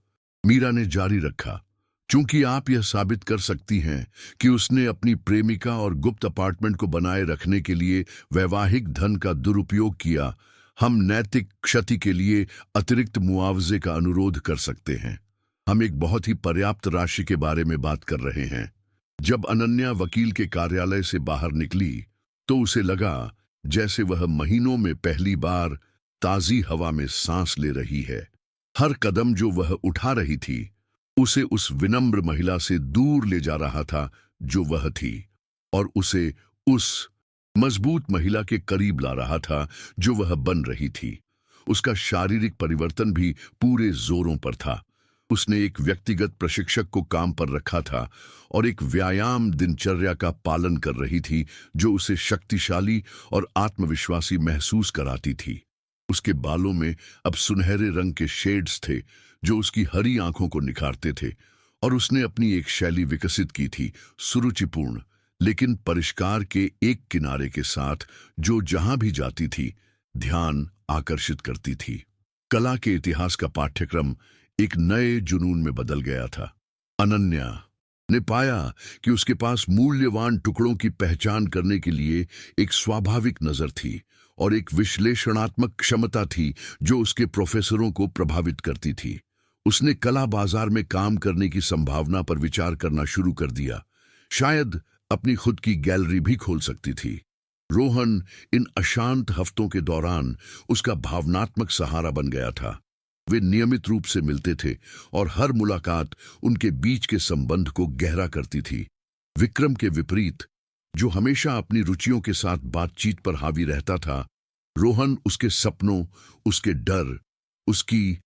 मीरा ने जारी रखा, चूंकि आप यह साबित कर सकती हैं कि उसने अपनी प्रेमिका और गुप्त अपार्टमेंट को बनाए रखने के लिए वैवाहिक धन का दुरुपयोग किया, हम नैतिक क्षति के लिए अतिरिक्त मुआवजे का अनुरोध कर सकते हैं। हम एक बहुत ही पर्याप्त राशि के बारे में बात कर रहे हैं। जब अनन्या वकील के कार्यालय से बाहर निकली तो उसे लगा जैसे वह महीनों में पहली बार ताजी हवा में सांस ले रही है। हर कदम जो वह उठा रही थी उसे उस विनम्र महिला से दूर ले जा रहा था जो वह थी, और उसे उस मजबूत महिला के करीब ला रहा था जो वह बन रही थी। उसका शारीरिक परिवर्तन भी पूरे जोरों पर था। उसने एक व्यक्तिगत प्रशिक्षक को काम पर रखा था और एक व्यायाम दिनचर्या का पालन कर रही थी जो उसे शक्तिशाली और आत्मविश्वासी महसूस कराती थी। उसके बालों में अब सुनहरे रंग के शेड्स थे जो उसकी हरी आंखों को निखारते थे, और उसने अपनी एक शैली विकसित की थी, सुरुचिपूर्ण लेकिन परिष्कार के एक किनारे के साथ, जो जहां भी जाती थी ध्यान आकर्षित करती थी। कला के इतिहास का पाठ्यक्रम एक नए जुनून में बदल गया था। अनन्या ने पाया कि उसके पास मूल्यवान टुकड़ों की पहचान करने के लिए एक स्वाभाविक नजर थी और एक विश्लेषणात्मक क्षमता थी जो उसके प्रोफेसरों को प्रभावित करती थी। उसने कला बाजार में काम करने की संभावना पर विचार करना शुरू कर दिया। शायद अपनी खुद की गैलरी भी खोल सकती थी। रोहन इन अशांत हफ्तों के दौरान उसका भावनात्मक सहारा बन गया था। वे नियमित रूप से मिलते थे और हर मुलाकात उनके बीच के संबंध को गहरा करती थी। विक्रम के विपरीत, जो हमेशा अपनी रुचियों के साथ बातचीत पर हावी रहता था, रोहन उसके सपनों, उसके डर, उसकी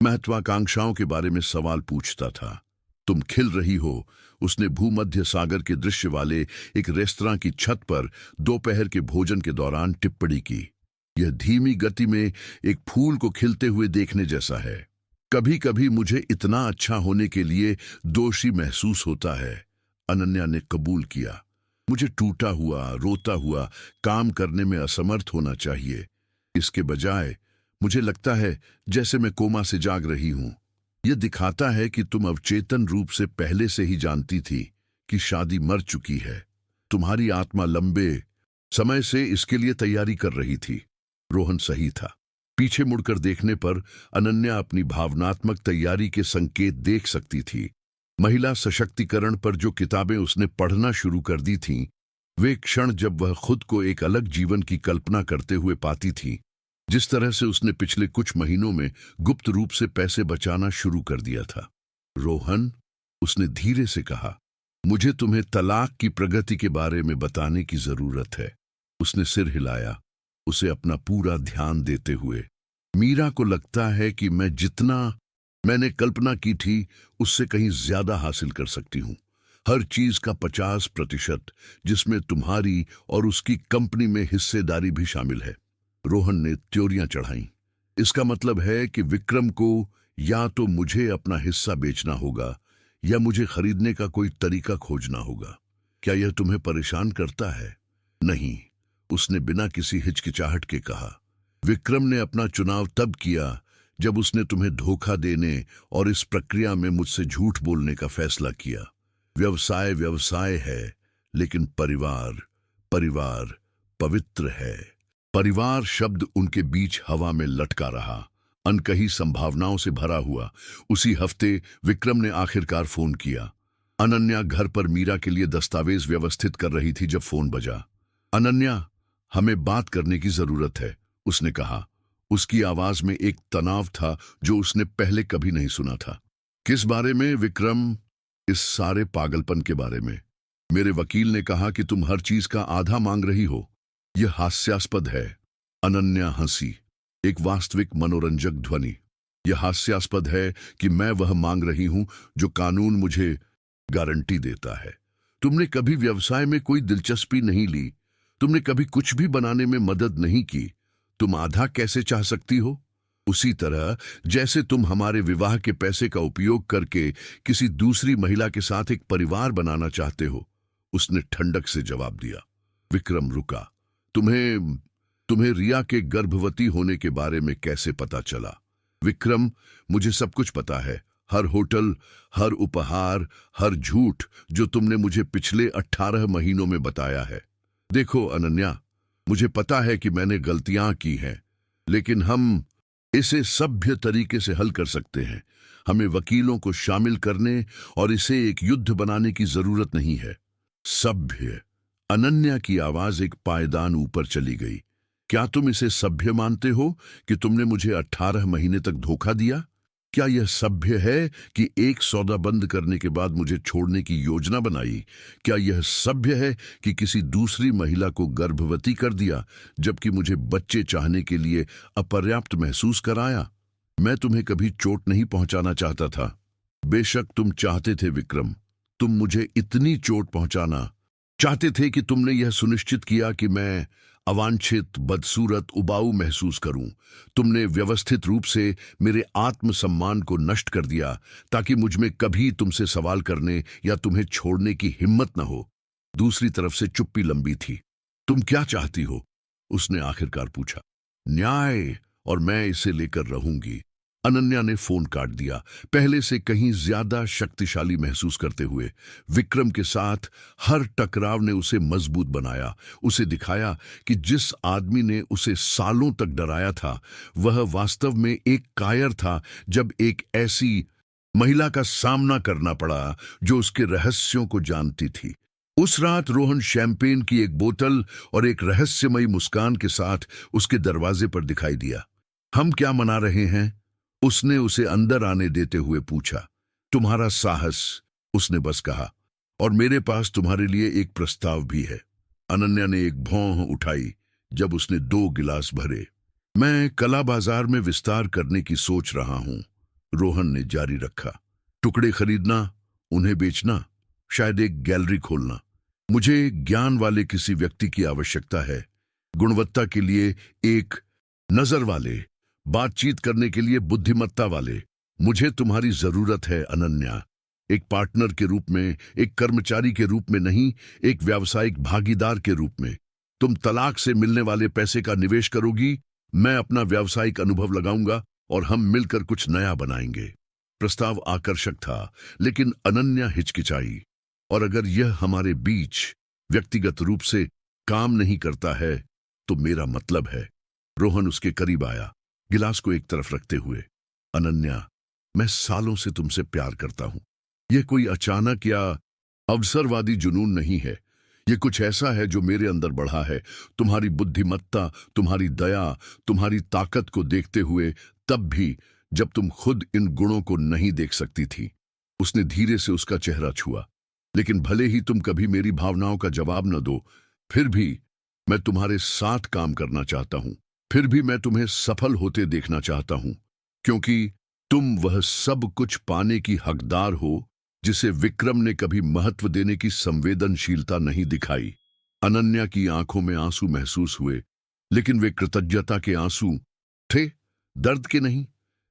महत्वाकांक्षाओं के बारे में सवाल पूछता था। तुम खिल रही हो, उसने भूमध्य सागर के दृश्य वाले एक रेस्तरां की छत पर दोपहर के भोजन के दौरान टिप्पणी की। यह धीमी गति में एक फूल को खिलते हुए देखने जैसा है। कभी कभी मुझे इतना अच्छा होने के लिए दोषी महसूस होता है। अनन्या ने कबूल किया। मुझे टूटा हुआ, रोता हुआ काम करने में असमर्थ होना चाहिए। इसके बजाय मुझे लगता है जैसे मैं कोमा से जाग रही हूं। यह दिखाता है कि तुम अवचेतन रूप से पहले से ही जानती थी कि शादी मर चुकी है। तुम्हारी आत्मा लंबे समय से इसके लिए तैयारी कर रही थी। रोहन सही था। पीछे मुड़कर देखने पर अनन्या अपनी भावनात्मक तैयारी के संकेत देख सकती थी। महिला सशक्तिकरण पर जो किताबें उसने पढ़ना शुरू कर दी थीं, वे क्षण जब वह खुद को एक अलग जीवन की कल्पना करते हुए पाती थी, जिस तरह से उसने पिछले कुछ महीनों में गुप्त रूप से पैसे बचाना शुरू कर दिया था। रोहन, उसने धीरे से कहा, मुझे तुम्हें तलाक की प्रगति के बारे में बताने की जरूरत है। उसने सिर हिलाया, उसे अपना पूरा ध्यान देते हुए। मीरा को लगता है कि मैं जितना मैंने कल्पना की थी उससे कहीं ज्यादा हासिल कर सकती हूं। हर चीज का 50%, जिसमें तुम्हारी और उसकी कंपनी में हिस्सेदारी भी शामिल है। रोहन ने त्योरियां चढ़ाईं। इसका मतलब है कि विक्रम को या तो मुझे अपना हिस्सा बेचना होगा या मुझे खरीदने का कोई तरीका खोजना होगा। क्या यह तुम्हें परेशान करता है? नहीं, उसने बिना किसी हिचकिचाहट के कहा। विक्रम ने अपना चुनाव तब किया जब उसने तुम्हें धोखा देने और इस प्रक्रिया में मुझसे झूठ बोलने का फैसला किया। व्यवसाय व्यवसाय है, लेकिन परिवार परिवार पवित्र है। परिवार शब्द उनके बीच हवा में लटका रहा, अनकही संभावनाओं से भरा हुआ। उसी हफ्ते विक्रम ने आखिरकार फोन किया। अनन्या घर पर मीरा के लिए दस्तावेज व्यवस्थित कर रही थी जब फोन बजा। अनन्या, हमें बात करने की जरूरत है, उसने कहा। उसकी आवाज में एक तनाव था जो उसने पहले कभी नहीं सुना था। किस बारे में विक्रम? इस सारे पागलपन के बारे में। मेरे वकील ने कहा कि तुम हर चीज का आधा मांग रही हो। यह हास्यास्पद है। अनन्या हंसी, एक वास्तविक मनोरंजक ध्वनि। यह हास्यास्पद है कि मैं वह मांग रही हूं जो कानून मुझे गारंटी देता है। तुमने कभी व्यवसाय में कोई दिलचस्पी नहीं ली, तुमने कभी कुछ भी बनाने में मदद नहीं की। तुम आधा कैसे चाह सकती हो? उसी तरह जैसे तुम हमारे विवाह के पैसे का उपयोग करके किसी दूसरी महिला के साथ एक परिवार बनाना चाहते हो, उसने ठंडक से जवाब दिया। विक्रम रुका। तुम्हें रिया के गर्भवती होने के बारे में कैसे पता चला? विक्रम, मुझे सब कुछ पता है। हर होटल, हर उपहार, हर झूठ जो तुमने मुझे पिछले 18 महीनों में बताया है। देखो अनन्या, मुझे पता है कि मैंने गलतियां की हैं, लेकिन हम इसे सभ्य तरीके से हल कर सकते हैं। हमें वकीलों को शामिल करने और इसे एक युद्ध बनाने की जरूरत नहीं है। सभ्य? अनन्या की आवाज एक पायदान ऊपर चली गई। क्या तुम इसे सभ्य मानते हो कि तुमने मुझे 18 महीने तक धोखा दिया? क्या यह सभ्य है कि एक सौदा बंद करने के बाद मुझे छोड़ने की योजना बनाई? क्या यह सभ्य है कि किसी दूसरी महिला को गर्भवती कर दिया जबकि मुझे बच्चे चाहने के लिए अपर्याप्त महसूस कराया? मैं तुम्हें कभी चोट नहीं पहुंचाना चाहता था। बेशक तुम चाहते थे विक्रम, तुम मुझे इतनी चोट पहुंचाना चाहते थे कि तुमने यह सुनिश्चित किया कि मैं अवांछित, बदसूरत, उबाऊ महसूस करूं। तुमने व्यवस्थित रूप से मेरे आत्मसम्मान को नष्ट कर दिया ताकि मुझ में कभी तुमसे सवाल करने या तुम्हें छोड़ने की हिम्मत न हो। दूसरी तरफ से चुप्पी लंबी थी। तुम क्या चाहती हो? उसने आखिरकार पूछा। न्याय, और मैं इसे लेकर रहूंगी। अनन्या ने फोन काट दिया, पहले से कहीं ज्यादा शक्तिशाली महसूस करते हुए। विक्रम के साथ हर टकराव ने उसे मजबूत बनाया, उसे दिखाया कि जिस आदमी ने उसे सालों तक डराया था वह वास्तव में एक कायर था जब एक ऐसी महिला का सामना करना पड़ा जो उसके रहस्यों को जानती थी। उस रात रोहन शैंपेन की एक बोतल और एक रहस्यमयी मुस्कान के साथ उसके दरवाजे पर दिखाई दिया। हम क्या मना रहे हैं? उसने उसे अंदर आने देते हुए पूछा। तुम्हारा साहस, उसने बस कहा, और मेरे पास तुम्हारे लिए एक प्रस्ताव भी है। अनन्या ने एक भौं उठाई जब उसने 2 गिलास भरे। मैं कला बाजार में विस्तार करने की सोच रहा हूं, रोहन ने जारी रखा। टुकड़े खरीदना, उन्हें बेचना, शायद एक गैलरी खोलना। मुझे ज्ञान वाले किसी व्यक्ति की आवश्यकता है, गुणवत्ता के लिए एक नजर वाले, बातचीत करने के लिए बुद्धिमत्ता वाले। मुझे तुम्हारी जरूरत है अनन्या, एक पार्टनर के रूप में, एक कर्मचारी के रूप में नहीं, एक व्यावसायिक भागीदार के रूप में। तुम तलाक से मिलने वाले पैसे का निवेश करोगी, मैं अपना व्यावसायिक अनुभव लगाऊंगा और हम मिलकर कुछ नया बनाएंगे। प्रस्ताव आकर्षक था, लेकिन अनन्या हिचकिचाई। और अगर यह हमारे बीच व्यक्तिगत रूप से काम नहीं करता है तो मेरा मतलब है। रोहन उसके करीब आया, गिलास को एक तरफ रखते हुए। अनन्या, मैं सालों से तुमसे प्यार करता हूं। यह कोई अचानक या अवसरवादी जुनून नहीं है। यह कुछ ऐसा है जो मेरे अंदर बढ़ा है, तुम्हारी बुद्धिमत्ता, तुम्हारी दया, तुम्हारी ताकत को देखते हुए, तब भी जब तुम खुद इन गुणों को नहीं देख सकती थी। उसने धीरे से उसका चेहरा छुआ। लेकिन भले ही तुम कभी मेरी भावनाओं का जवाब न दो, फिर भी मैं तुम्हारे साथ काम करना चाहता हूं। फिर भी मैं तुम्हें सफल होते देखना चाहता हूं, क्योंकि तुम वह सब कुछ पाने की हकदार हो जिसे विक्रम ने कभी महत्व देने की संवेदनशीलता नहीं दिखाई। अनन्या की आंखों में आंसू महसूस हुए, लेकिन वे कृतज्ञता के आंसू थे, दर्द के नहीं।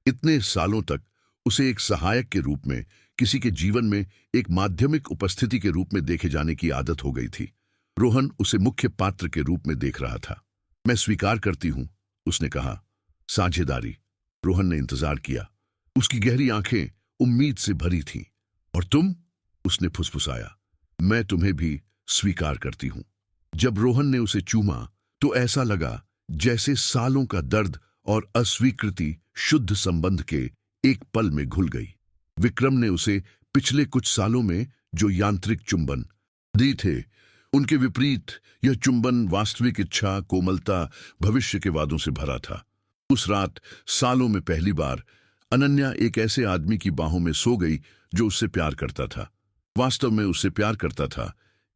इतने सालों तक उसे एक सहायक के रूप में, किसी के जीवन में एक माध्यमिक उपस्थिति के रूप में देखे जाने की आदत हो गई थी। रोहन उसे मुख्य पात्र के रूप में देख रहा था। मैं स्वीकार करती हूं, उसने कहा। साझेदारी। रोहन ने इंतजार किया। उसकी गहरी आंखें उम्मीद से भरी थीं। और तुम? उसने फुसफुसाया। मैं तुम्हें भी स्वीकार करती हूं। जब रोहन ने उसे चूमा तो ऐसा लगा जैसे सालों का दर्द और अस्वीकृति शुद्ध संबंध के एक पल में घुल गई। विक्रम ने उसे पिछले कुछ सालों में जो यांत्रिक चुंबन दी थे, उनके विपरीत यह चुंबन वास्तविक इच्छा, कोमलता, भविष्य के वादों से भरा था। उस रात सालों में पहली बार अनन्या एक ऐसे आदमी की बाहों में सो गई जो उससे प्यार करता था। वास्तव में उससे प्यार करता था,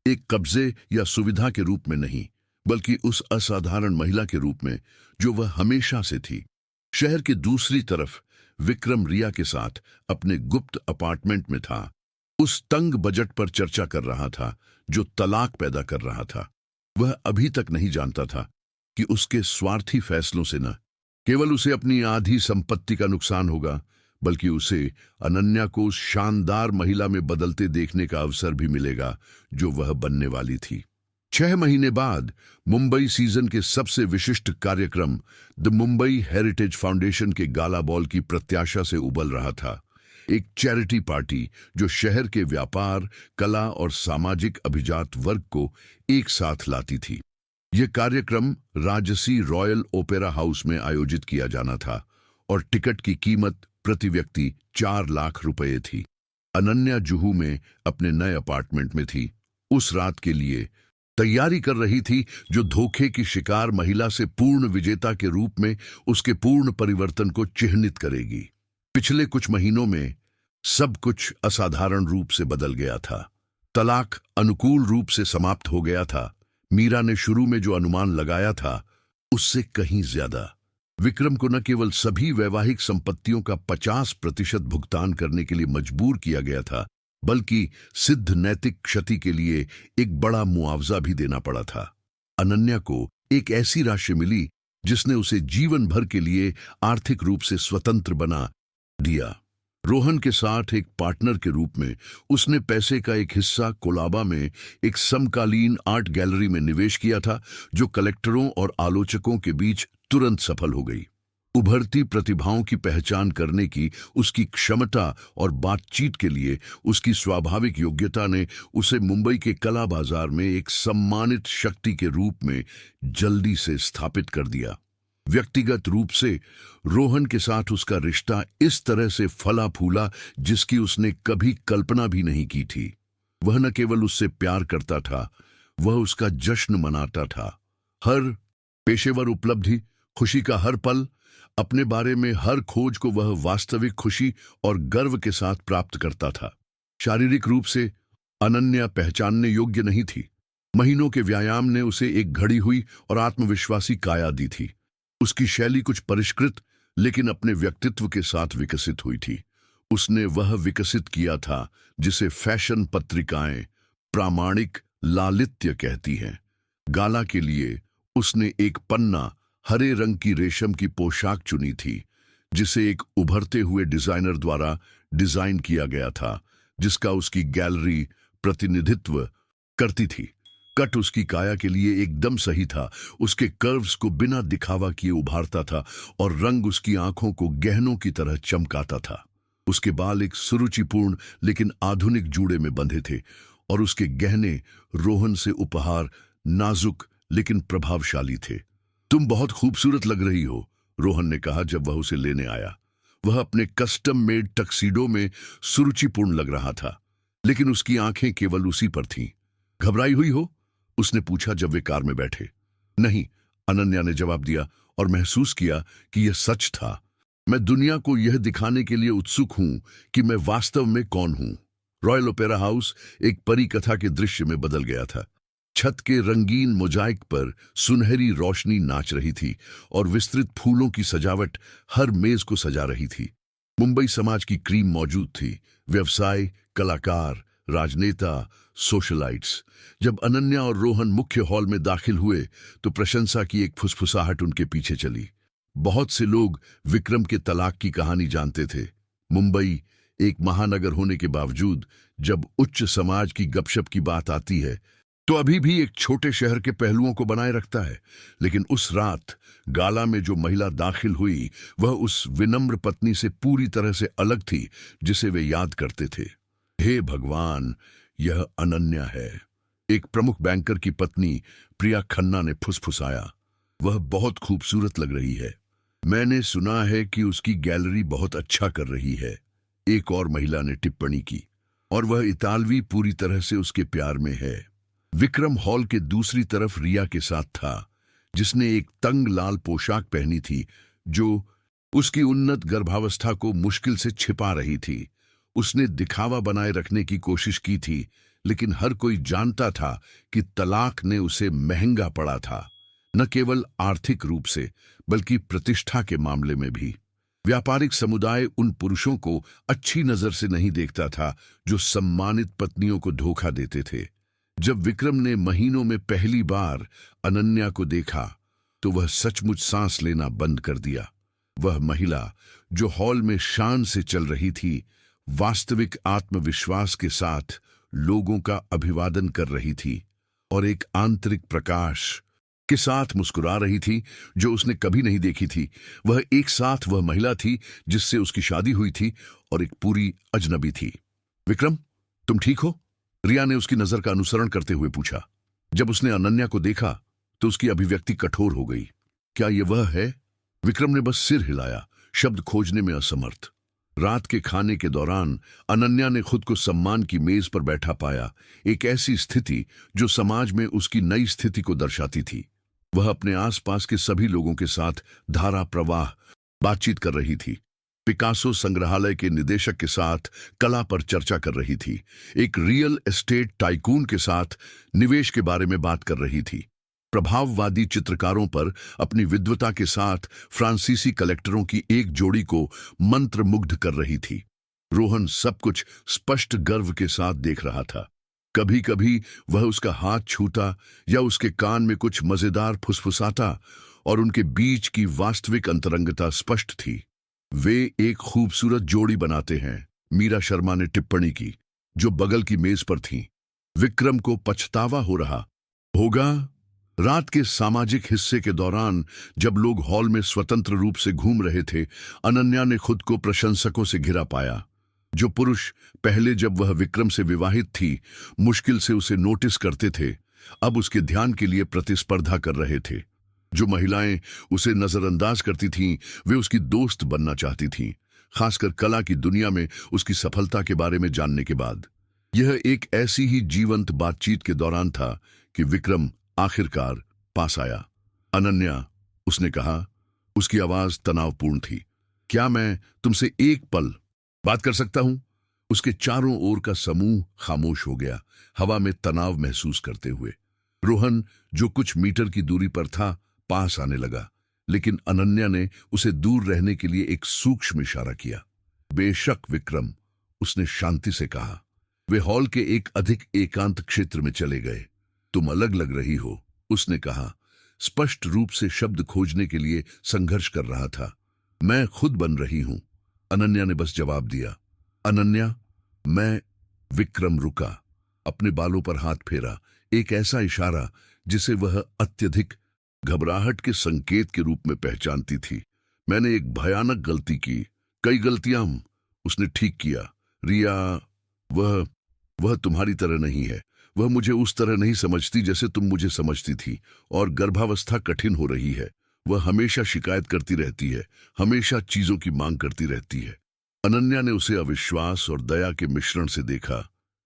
एक कब्जे या सुविधा के रूप में नहीं, बल्कि उस असाधारण महिला के रूप में जो वह हमेशा से थी। शहर के दूसरी तरफ विक्रम रिया के साथ अपने गुप्त अपार्टमेंट में था। उस तंग बजट पर चर्चा कर रहा था जो तलाक पैदा कर रहा था। वह अभी तक नहीं जानता था कि उसके स्वार्थी फैसलों से न केवल उसे अपनी आधी संपत्ति का नुकसान होगा, बल्कि उसे अनन्या को उस शानदार महिला में बदलते देखने का अवसर भी मिलेगा जो वह बनने वाली थी। 6 महीने बाद मुंबई सीजन के सबसे विशिष्ट कार्यक्रम द मुंबई हेरिटेज फाउंडेशन के गाला बॉल की प्रत्याशा से उबल रहा था। एक चैरिटी पार्टी जो शहर के व्यापार, कला और सामाजिक अभिजात वर्ग को एक साथ लाती थी। यह कार्यक्रम राजसी रॉयल ओपेरा हाउस में आयोजित किया जाना था और टिकट की कीमत प्रति व्यक्ति 4 लाख रुपए थी। अनन्या जुहू में अपने नए अपार्टमेंट में थी। उस रात के लिए तैयारी कर रही थी जो धोखे की शिकार महिला से पूर्ण विजेता के रूप में उसके पूर्ण परिवर्तन को चिह्नित करेगी। पिछले कुछ महीनों में सब कुछ असाधारण रूप से बदल गया था। तलाक अनुकूल रूप से समाप्त हो गया था। मीरा ने शुरू में जो अनुमान लगाया था उससे कहीं ज्यादा। विक्रम को न केवल सभी वैवाहिक संपत्तियों का 50% भुगतान करने के लिए मजबूर किया गया था, बल्कि सिद्ध नैतिक क्षति के लिए एक बड़ा मुआवजा भी देना पड़ा था। अनन्या को एक ऐसी राशि मिली जिसने उसे जीवन भर के लिए आर्थिक रूप से स्वतंत्र बना दिया। रोहन के साथ एक पार्टनर के रूप में उसने पैसे का एक हिस्सा कोलाबा में एक समकालीन आर्ट गैलरी में निवेश किया था, जो कलेक्टरों और आलोचकों के बीच तुरंत सफल हो गई। उभरती प्रतिभाओं की पहचान करने की उसकी क्षमता और बातचीत के लिए उसकी स्वाभाविक योग्यता ने उसे मुंबई के कला बाजार में एक सम्मानित शक्ति के रूप में जल्दी से स्थापित कर दिया। व्यक्तिगत रूप से रोहन के साथ उसका रिश्ता इस तरह से फला फूला जिसकी उसने कभी कल्पना भी नहीं की थी। वह न केवल उससे प्यार करता था, वह उसका जश्न मनाता था। हर पेशेवर उपलब्धि, खुशी का हर पल, अपने बारे में हर खोज को वह वास्तविक खुशी और गर्व के साथ प्राप्त करता था। शारीरिक रूप से अनन्या पहचानने योग्य नहीं थी। महीनों के व्यायाम ने उसे एक घड़ी हुई और आत्मविश्वासी काया दी थी। उसकी शैली कुछ परिष्कृत लेकिन अपने व्यक्तित्व के साथ विकसित हुई थी। उसने वह विकसित किया था जिसे फैशन पत्रिकाएं प्रामाणिक लालित्य कहती हैं। गाला के लिए उसने एक पन्ना हरे रंग की रेशम की पोशाक चुनी थी, जिसे एक उभरते हुए डिजाइनर द्वारा डिजाइन किया गया था, जिसका उसकी गैलरी प्रतिनिधित्व करती थी। कट उसकी काया के लिए एकदम सही था, उसके कर्व्स को बिना दिखावा किए उभारता था और रंग उसकी आंखों को गहनों की तरह चमकाता था। उसके बाल एक सुरुचिपूर्ण लेकिन आधुनिक जूड़े में बंधे थे और उसके गहने रोहन से उपहार नाजुक लेकिन प्रभावशाली थे। तुम बहुत खूबसूरत लग रही हो, रोहन ने कहा जब वह उसे लेने आया। वह अपने कस्टम मेड टक्सीडो में सुरुचिपूर्ण लग रहा था, लेकिन उसकी आंखें केवल उसी पर थीं। घबराई हुई हो? उसने पूछा जब वे कार में बैठे। नहीं, अनन्या ने जवाब दिया और महसूस किया कि यह सच था। मैं दुनिया को यह दिखाने के लिए उत्सुक हूं कि मैं वास्तव में कौन हूं। रॉयल ओपेरा हाउस एक परी कथा के दृश्य में बदल गया था। छत के रंगीन मोजाइक पर सुनहरी रोशनी नाच रही थी और विस्तृत फूलों की सजावट हर मेज को सजा रही थी। मुंबई समाज की क्रीम मौजूद थी, व्यवसाय, कलाकार, राजनेता, सोशलाइट्स। जब अनन्या और रोहन मुख्य हॉल में दाखिल हुए तो प्रशंसा की एक फुसफुसाहट उनके पीछे चली। बहुत से लोग विक्रम के तलाक की कहानी जानते थे। मुंबई एक महानगर होने के बावजूद जब उच्च समाज की गपशप की बात आती है तो अभी भी एक छोटे शहर के पहलुओं को बनाए रखता है। लेकिन उस रात गाला में जो महिला दाखिल हुई वह उस विनम्र पत्नी से पूरी तरह से अलग थी जिसे वे याद करते थे। हे भगवान, यह अनन्या है, एक प्रमुख बैंकर की पत्नी प्रिया खन्ना ने फुसफुसाया। वह बहुत खूबसूरत लग रही है। मैंने सुना है कि उसकी गैलरी बहुत अच्छा कर रही है, एक और महिला ने टिप्पणी की। और वह इतालवी पूरी तरह से उसके प्यार में है। विक्रम हॉल के दूसरी तरफ रिया के साथ था, जिसने एक तंग लाल पोशाक पहनी थी जो उसकी उन्नत गर्भावस्था को मुश्किल से छिपा रही थी। उसने दिखावा बनाए रखने की कोशिश की थी, लेकिन हर कोई जानता था कि तलाक ने उसे महंगा पड़ा था, न केवल आर्थिक रूप से बल्कि प्रतिष्ठा के मामले में भी। व्यापारिक समुदाय उन पुरुषों को अच्छी नजर से नहीं देखता था जो सम्मानित पत्नियों को धोखा देते थे। जब विक्रम ने महीनों में पहली बार अनन्या को देखा तो वह सचमुच सांस लेना बंद कर दिया। वह महिला जो हॉल में शान से चल रही थी, वास्तविक आत्मविश्वास के साथ लोगों का अभिवादन कर रही थी और एक आंतरिक प्रकाश के साथ मुस्कुरा रही थी जो उसने कभी नहीं देखी थी। वह एक साथ वह महिला थी जिससे उसकी शादी हुई थी और एक पूरी अजनबी थी। विक्रम, तुम ठीक हो? रिया ने उसकी नजर का अनुसरण करते हुए पूछा। जब उसने अनन्या को देखा तो उसकी अभिव्यक्ति कठोर हो गई। क्या यह वह है? विक्रम ने बस सिर हिलाया, शब्द खोजने में असमर्थ। रात के खाने के दौरान अनन्या ने खुद को सम्मान की मेज पर बैठा पाया, एक ऐसी स्थिति जो समाज में उसकी नई स्थिति को दर्शाती थी। वह अपने आसपास के सभी लोगों के साथ धारा प्रवाह बातचीत कर रही थी। पिकासो संग्रहालय के निदेशक के साथ कला पर चर्चा कर रही थी, एक रियल एस्टेट टाइकून के साथ निवेश के बारे में बात कर रही थी, प्रभाववादी चित्रकारों पर अपनी विद्वता के साथ फ्रांसीसी कलेक्टरों की एक जोड़ी को मंत्रमुग्ध कर रही थी। रोहन सब कुछ स्पष्ट गर्व के साथ देख रहा था। कभी कभी वह उसका हाथ छूता या उसके कान में कुछ मजेदार फुसफुसाता और उनके बीच की वास्तविक अंतरंगता स्पष्ट थी। वे एक खूबसूरत जोड़ी बनाते हैं, मीरा शर्मा ने टिप्पणी की, जो बगल की मेज पर थी। विक्रम को पछतावा हो रहा होगा। रात के सामाजिक हिस्से के दौरान जब लोग हॉल में स्वतंत्र रूप से घूम रहे थे, अनन्या ने खुद को प्रशंसकों से घिरा पाया। जो पुरुष पहले जब वह विक्रम से विवाहित थी मुश्किल से उसे नोटिस करते थे, अब उसके ध्यान के लिए प्रतिस्पर्धा कर रहे थे। जो महिलाएं उसे नजरअंदाज करती थीं, वे उसकी दोस्त बनना चाहती थीं, खासकर कला की दुनिया में उसकी सफलता के बारे में जानने के बाद। यह एक ऐसी ही जीवंत बातचीत के दौरान था कि विक्रम आखिरकार पास आया। अनन्या, उसने कहा, उसकी आवाज तनावपूर्ण थी। क्या मैं तुमसे एक पल बात कर सकता हूं? उसके चारों ओर का समूह खामोश हो गया, हवा में तनाव महसूस करते हुए। रोहन, जो कुछ मीटर की दूरी पर था, पास आने लगा, लेकिन अनन्या ने उसे दूर रहने के लिए एक सूक्ष्म इशारा किया। बेशक विक्रम, उसने शांति से कहा। वे हॉल के एक अधिक एकांत क्षेत्र में चले गए। तुम अलग लग रही हो, उसने कहा, स्पष्ट रूप से शब्द खोजने के लिए संघर्ष कर रहा था। मैं खुद बन रही हूं, अनन्या ने बस जवाब दिया। अनन्या, मैं। विक्रम रुका, अपने बालों पर हाथ फेरा, एक ऐसा इशारा जिसे वह अत्यधिक घबराहट के संकेत के रूप में पहचानती थी। मैंने एक भयानक गलती की। कई गलतियां, उसने ठीक किया। रिया, वह तुम्हारी तरह नहीं है। वह मुझे उस तरह नहीं समझती जैसे तुम मुझे समझती थी, और गर्भावस्था कठिन हो रही है। वह हमेशा शिकायत करती रहती है, हमेशा चीजों की मांग करती रहती है। अनन्या ने उसे अविश्वास और दया के मिश्रण से देखा।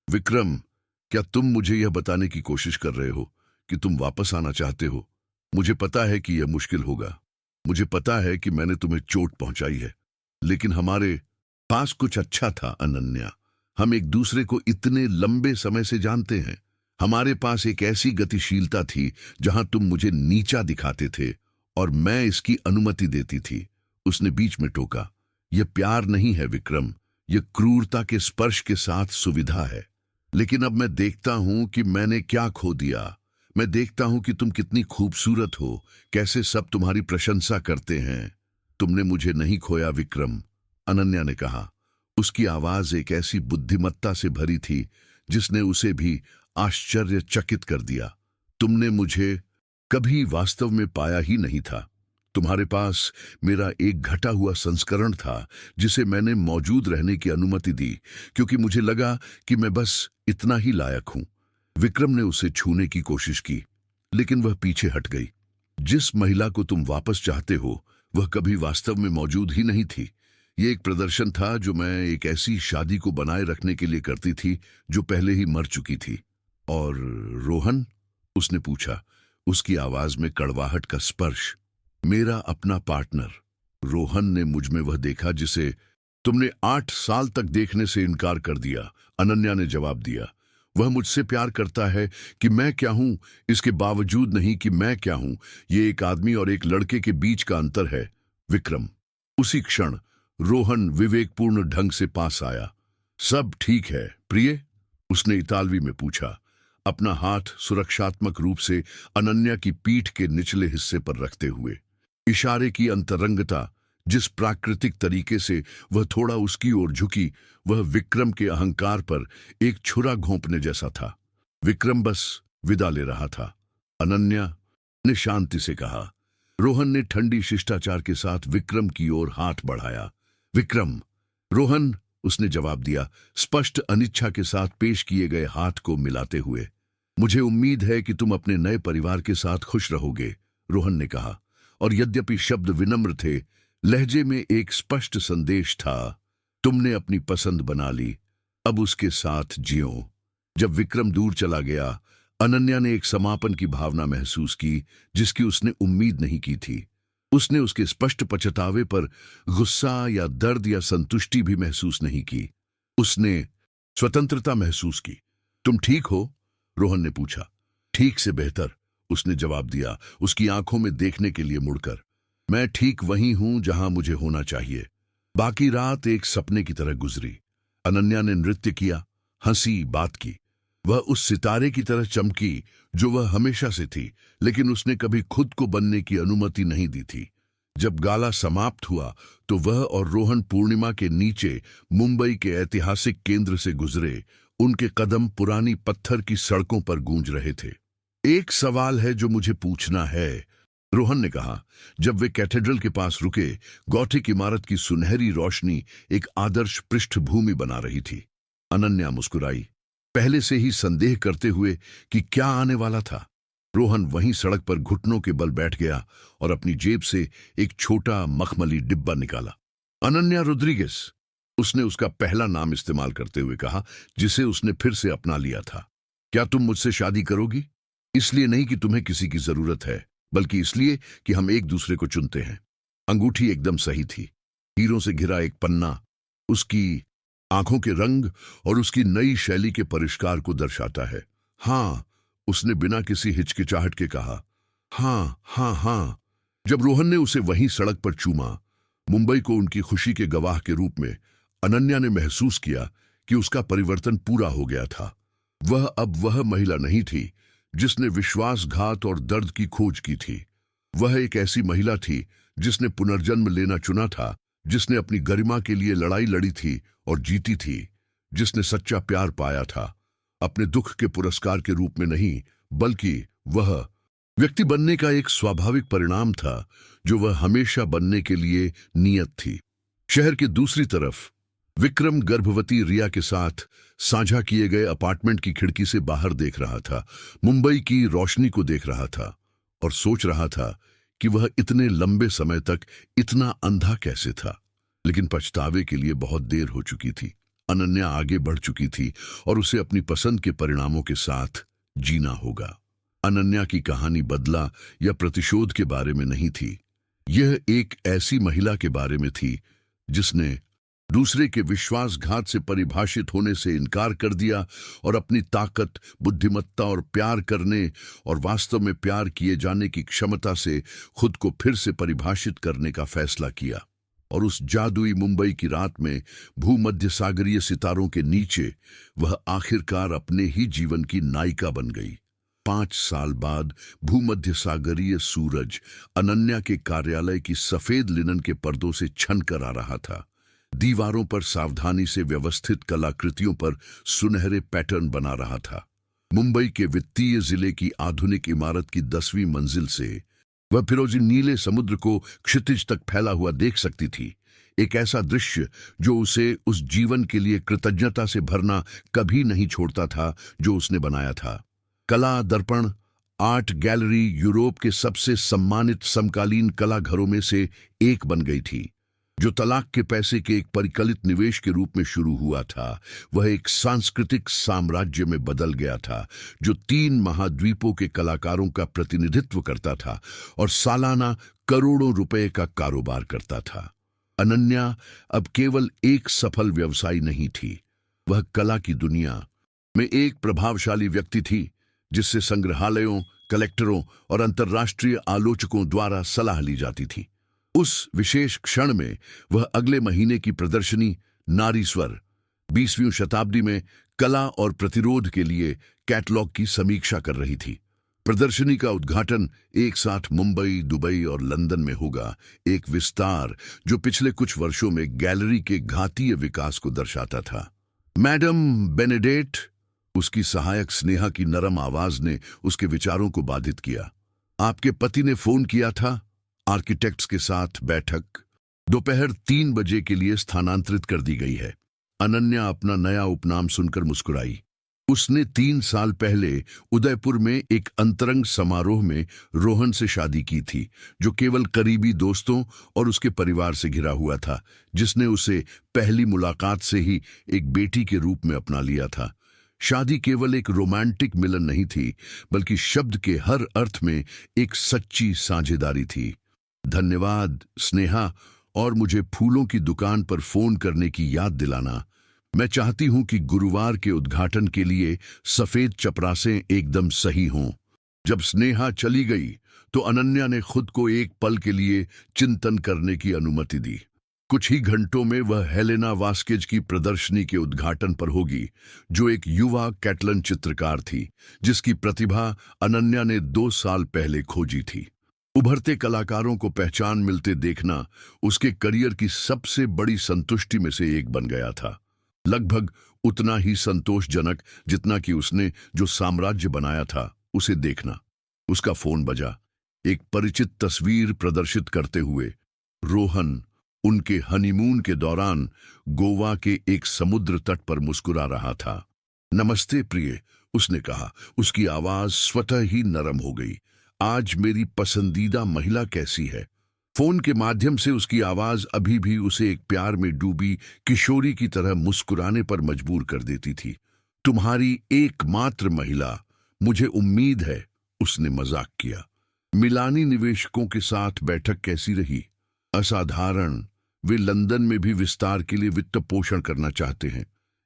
विक्रम, क्या तुम मुझे यह बताने की कोशिश कर रहे हो कि तुम वापस आना चाहते हो? मुझे पता है कि यह मुश्किल होगा। मुझे पता है कि मैंने तुम्हें चोट पहुंचाई है, लेकिन हमारे पास कुछ अच्छा था अनन्या। हम एक दूसरे को इतने लंबे समय से जानते हैं। हमारे पास एक ऐसी गतिशीलता थी जहां तुम मुझे नीचा दिखाते थे और मैं इसकी अनुमति देती थी। उसने बीच में टोका। यह प्यार नहीं है विक्रम, यह क्रूरता के स्पर्श के साथ सुविधा है। लेकिन अब मैं देखता हूं कि मैंने क्या खो दिया। मैं देखता हूं कि तुम कितनी खूबसूरत हो, कैसे सब तुम्हारी प्रशंसा करते हैं। तुमने मुझे नहीं खोया विक्रम, अनन्या ने कहा। उसकी आवाज एक ऐसी बुद्धिमत्ता से भरी थी जिसने उसे भी आश्चर्यचकित कर दिया। तुमने मुझे कभी वास्तव में पाया ही नहीं था। तुम्हारे पास मेरा एक घटा हुआ संस्करण था जिसे मैंने मौजूद रहने की अनुमति दी, क्योंकि मुझे लगा कि मैं बस इतना ही लायक हूं। विक्रम ने उसे छूने की कोशिश की, लेकिन वह पीछे हट गई। जिस महिला को तुम वापस चाहते हो वह कभी वास्तव में मौजूद ही नहीं थी। ये एक प्रदर्शन था जो मैं एक ऐसी शादी को बनाए रखने के लिए करती थी जो पहले ही मर चुकी थी। और रोहन? उसने पूछा, उसकी आवाज में कड़वाहट का स्पर्श। मेरा अपना पार्टनर। रोहन ने मुझ में वह देखा जिसे तुमने 8 साल तक देखने से इनकार कर दिया, अनन्या ने जवाब दिया। वह मुझसे प्यार करता है कि मैं क्या हूं, इसके बावजूद नहीं कि मैं क्या हूं। ये एक आदमी और एक लड़के के बीच का अंतर है विक्रम। उसी क्षण रोहन विवेकपूर्ण ढंग से पास आया। सब ठीक है प्रिय? उसने इतालवी में पूछा, अपना हाथ सुरक्षात्मक रूप से अनन्या की पीठ के निचले हिस्से पर रखते हुए। इशारे की अंतरंगता, जिस प्राकृतिक तरीके से वह थोड़ा उसकी ओर झुकी, वह विक्रम के अहंकार पर एक छुरा घोंपने जैसा था। विक्रम बस विदा ले रहा था। अनन्या ने शांति से कहा। रोहन ने ठंडी शिष्टाचार के साथ विक्रम की ओर हाथ बढ़ाया। विक्रम। रोहन, उसने जवाब दिया, स्पष्ट अनिच्छा के साथ पेश किए गए हाथ को मिलाते हुए। मुझे उम्मीद है कि तुम अपने नए परिवार के साथ खुश रहोगे, रोहन ने कहा। और यद्यपि शब्द विनम्र थे, लहजे में एक स्पष्ट संदेश था। तुमने अपनी पसंद बना ली, अब उसके साथ जियो। जब विक्रम दूर चला गया, अनन्या ने एक समापन की भावना महसूस की जिसकी उसने उम्मीद नहीं की थी। उसने उसके स्पष्ट पछतावे पर गुस्सा या दर्द या संतुष्टि भी महसूस नहीं की। उसने स्वतंत्रता महसूस की। तुम ठीक हो? रोहन ने पूछा। ठीक से बेहतर, उसने जवाब दिया, उसकी आंखों में देखने के लिए मुड़कर। मैं ठीक वहीं हूं जहां मुझे होना चाहिए। बाकी रात एक सपने की तरह गुजरी। अनन्या ने नृत्य किया, हंसी, बात की। वह उस सितारे की तरह चमकी जो वह हमेशा से थी, लेकिन उसने कभी खुद को बनने की अनुमति नहीं दी थी। जब गाला समाप्त हुआ तो वह और रोहन पूर्णिमा के नीचे मुंबई के ऐतिहासिक केंद्र से गुजरे। उनके कदम पुरानी पत्थर की सड़कों पर गूंज रहे थे। एक सवाल है जो मुझे पूछना है, रोहन ने कहा जब वे कैथेड्रल के पास रुके। गॉथिक इमारत की सुनहरी रोशनी एक आदर्श पृष्ठभूमि बना रही थी। अनन्या मुस्कुराई, पहले से ही संदेह करते हुए कि क्या आने वाला था। रोहन वहीं सड़क पर घुटनों के बल बैठ गया और अपनी जेब से एक छोटा मखमली डिब्बा निकाला। अनन्या रोड्रिगेज, उसने उसका पहला नाम इस्तेमाल करते हुए कहा, जिसे उसने फिर से अपना लिया था। क्या तुम मुझसे शादी करोगी? इसलिए नहीं कि तुम्हें किसी की जरूरत है, बल्कि इसलिए कि हम एक दूसरे को चुनते हैं। अंगूठी एकदम सही थी, हीरों से घिरा एक पन्ना, उसकी आंखों के रंग और उसकी नई शैली के परिष्कार को दर्शाता है। हाँ, उसने बिना किसी हिचकिचाहट के कहा। हाँ हाँ हाँ। जब रोहन ने उसे वहीं सड़क पर चूमा, मुंबई को उनकी खुशी के गवाह के रूप में, अनन्या ने महसूस किया कि उसका परिवर्तन पूरा हो गया था। वह अब वह महिला नहीं थी जिसने विश्वासघात और दर्द की खोज की थी। वह एक ऐसी महिला थी जिसने पुनर्जन्म लेना चुना था, जिसने अपनी गरिमा के लिए लड़ाई लड़ी थी और जीती थी, जिसने सच्चा प्यार पाया था, अपने दुख के पुरस्कार के रूप में नहीं, बल्कि वह व्यक्ति बनने का एक स्वाभाविक परिणाम था जो वह हमेशा बनने के लिए नियत थी। शहर की दूसरी तरफ विक्रम गर्भवती रिया के साथ साझा किए गए अपार्टमेंट की खिड़की से बाहर देख रहा था, मुंबई की रोशनी को देख रहा था और सोच रहा था कि वह इतने लंबे समय तक इतना अंधा कैसे था। लेकिन पछतावे के लिए बहुत देर हो चुकी थी। अनन्या आगे बढ़ चुकी थी और उसे अपनी पसंद के परिणामों के साथ जीना होगा। अनन्या की कहानी बदला या प्रतिशोध के बारे में नहीं थी। यह एक ऐसी महिला के बारे में थी जिसने दूसरे के विश्वासघात से परिभाषित होने से इनकार कर दिया और अपनी ताकत, बुद्धिमत्ता और प्यार करने और वास्तव में प्यार किए जाने की क्षमता से खुद को फिर से परिभाषित करने का फैसला किया। और उस जादुई मुंबई की रात में भूमध्य सागरीय सितारों के नीचे वह आखिरकार अपने ही जीवन की नायिका बन गई। 5 साल बाद भूमध्य सागरीय सूरज अनन्या के कार्यालय की सफेद लिनन के पर्दों से छनकर आ रहा था। दीवारों पर सावधानी से व्यवस्थित कलाकृतियों पर सुनहरे पैटर्न बना रहा था। मुंबई के वित्तीय जिले की आधुनिक इमारत की 10वीं मंजिल से वह फिरोजी नीले समुद्र को क्षितिज तक फैला हुआ देख सकती थी। एक ऐसा दृश्य जो उसे उस जीवन के लिए कृतज्ञता से भरना कभी नहीं छोड़ता था जो उसने बनाया था। कला दर्पण आर्ट गैलरी यूरोप के सबसे सम्मानित समकालीन कला घरों में से एक बन गई थी। जो तलाक के पैसे के एक परिकलित निवेश के रूप में शुरू हुआ था, वह एक सांस्कृतिक साम्राज्य में बदल गया था जो 3 महाद्वीपों के कलाकारों का प्रतिनिधित्व करता था और सालाना करोड़ों रुपए का कारोबार करता था। अनन्या अब केवल एक सफल व्यवसायी नहीं थी, वह कला की दुनिया में एक प्रभावशाली व्यक्ति थी जिससे संग्रहालयों, कलेक्टरों और अंतर्राष्ट्रीय आलोचकों द्वारा सलाह ली जाती थी। उस विशेष क्षण में वह अगले महीने की प्रदर्शनी नारी स्वर 20वीं शताब्दी में कला और प्रतिरोध के लिए कैटलॉग की समीक्षा कर रही थी। प्रदर्शनी का उद्घाटन एक साथ मुंबई, दुबई और लंदन में होगा, एक विस्तार जो पिछले कुछ वर्षों में गैलरी के घातीय विकास को दर्शाता था। मैडम बेनेडेट, उसकी सहायक स्नेहा की नरम आवाज ने उसके विचारों को बाधित किया। आपके पति ने फोन किया था। आर्किटेक्ट्स के साथ बैठक दोपहर 3 बजे के लिए स्थानांतरित कर दी गई है। अनन्या अपना नया उपनाम सुनकर मुस्कुराई। उसने 3 साल पहले उदयपुर में एक अंतरंग समारोह में रोहन से शादी की थी, जो केवल करीबी दोस्तों और उसके परिवार से घिरा हुआ था, जिसने उसे पहली मुलाकात से ही एक बेटी के रूप में अपना लिया था। शादी केवल एक रोमांटिक मिलन नहीं थी, बल्कि शब्द के हर अर्थ में एक सच्ची साझेदारी थी। धन्यवाद स्नेहा, और मुझे फूलों की दुकान पर फोन करने की याद दिलाना। मैं चाहती हूं कि गुरुवार के उद्घाटन के लिए सफेद चपरासें एकदम सही हों। जब स्नेहा चली गई तो अनन्या ने खुद को एक पल के लिए चिंतन करने की अनुमति दी। कुछ ही घंटों में वह हेलेना वास्केज की प्रदर्शनी के उद्घाटन पर होगी, जो एक युवा कैटलन चित्रकार थी जिसकी प्रतिभा अनन्या ने 2 साल पहले खोजी थी। उभरते कलाकारों को पहचान मिलते देखना उसके करियर की सबसे बड़ी संतुष्टि में से एक बन गया था, लगभग उतना ही संतोषजनक जितना कि उसने जो साम्राज्य बनाया था उसे देखना। उसका फोन बजा। एक परिचित तस्वीर प्रदर्शित करते हुए रोहन उनके हनीमून के दौरान गोवा के एक समुद्र तट पर मुस्कुरा रहा था। नमस्ते प्रिय, उसने कहा। उसकी आवाज स्वतः ही नरम हो गई। आज मेरी पसंदीदा महिला कैसी है? फोन के माध्यम से उसकी आवाज अभी भी उसे एक प्यार में डूबी किशोरी की तरह मुस्कुराने पर मजबूर कर देती थी। तुम्हारी एकमात्र महिला, मुझे उम्मीद है, उसने मजाक किया। मिलानी निवेशकों के साथ बैठक कैसी रही? असाधारण। वे लंदन में भी विस्तार के लिए वित्त पोषण करना चाहते हैं।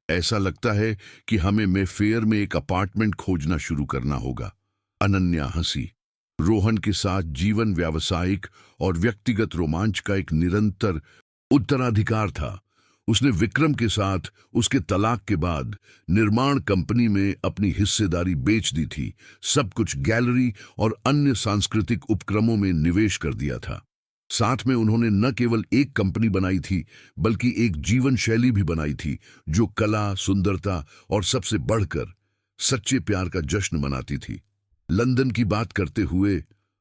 ऐसा लगता है कि हमें मेफेयर में एक अपार्टमेंट खोजना शुरू करना होगा। अनन्या हंसी। रोहन के साथ जीवन व्यावसायिक और व्यक्तिगत रोमांच का एक निरंतर उत्तराधिकार था। उसने विक्रम के साथ उसके तलाक के बाद निर्माण कंपनी में अपनी हिस्सेदारी बेच दी थी, सब कुछ गैलरी और अन्य सांस्कृतिक उपक्रमों में निवेश कर दिया था। साथ में उन्होंने न केवल एक कंपनी बनाई थी, बल्कि एक जीवन शैली भी बनाई थी जो कला, सुंदरता और सबसे बढ़कर सच्चे प्यार का जश्न मनाती थी। लंदन की बात करते हुए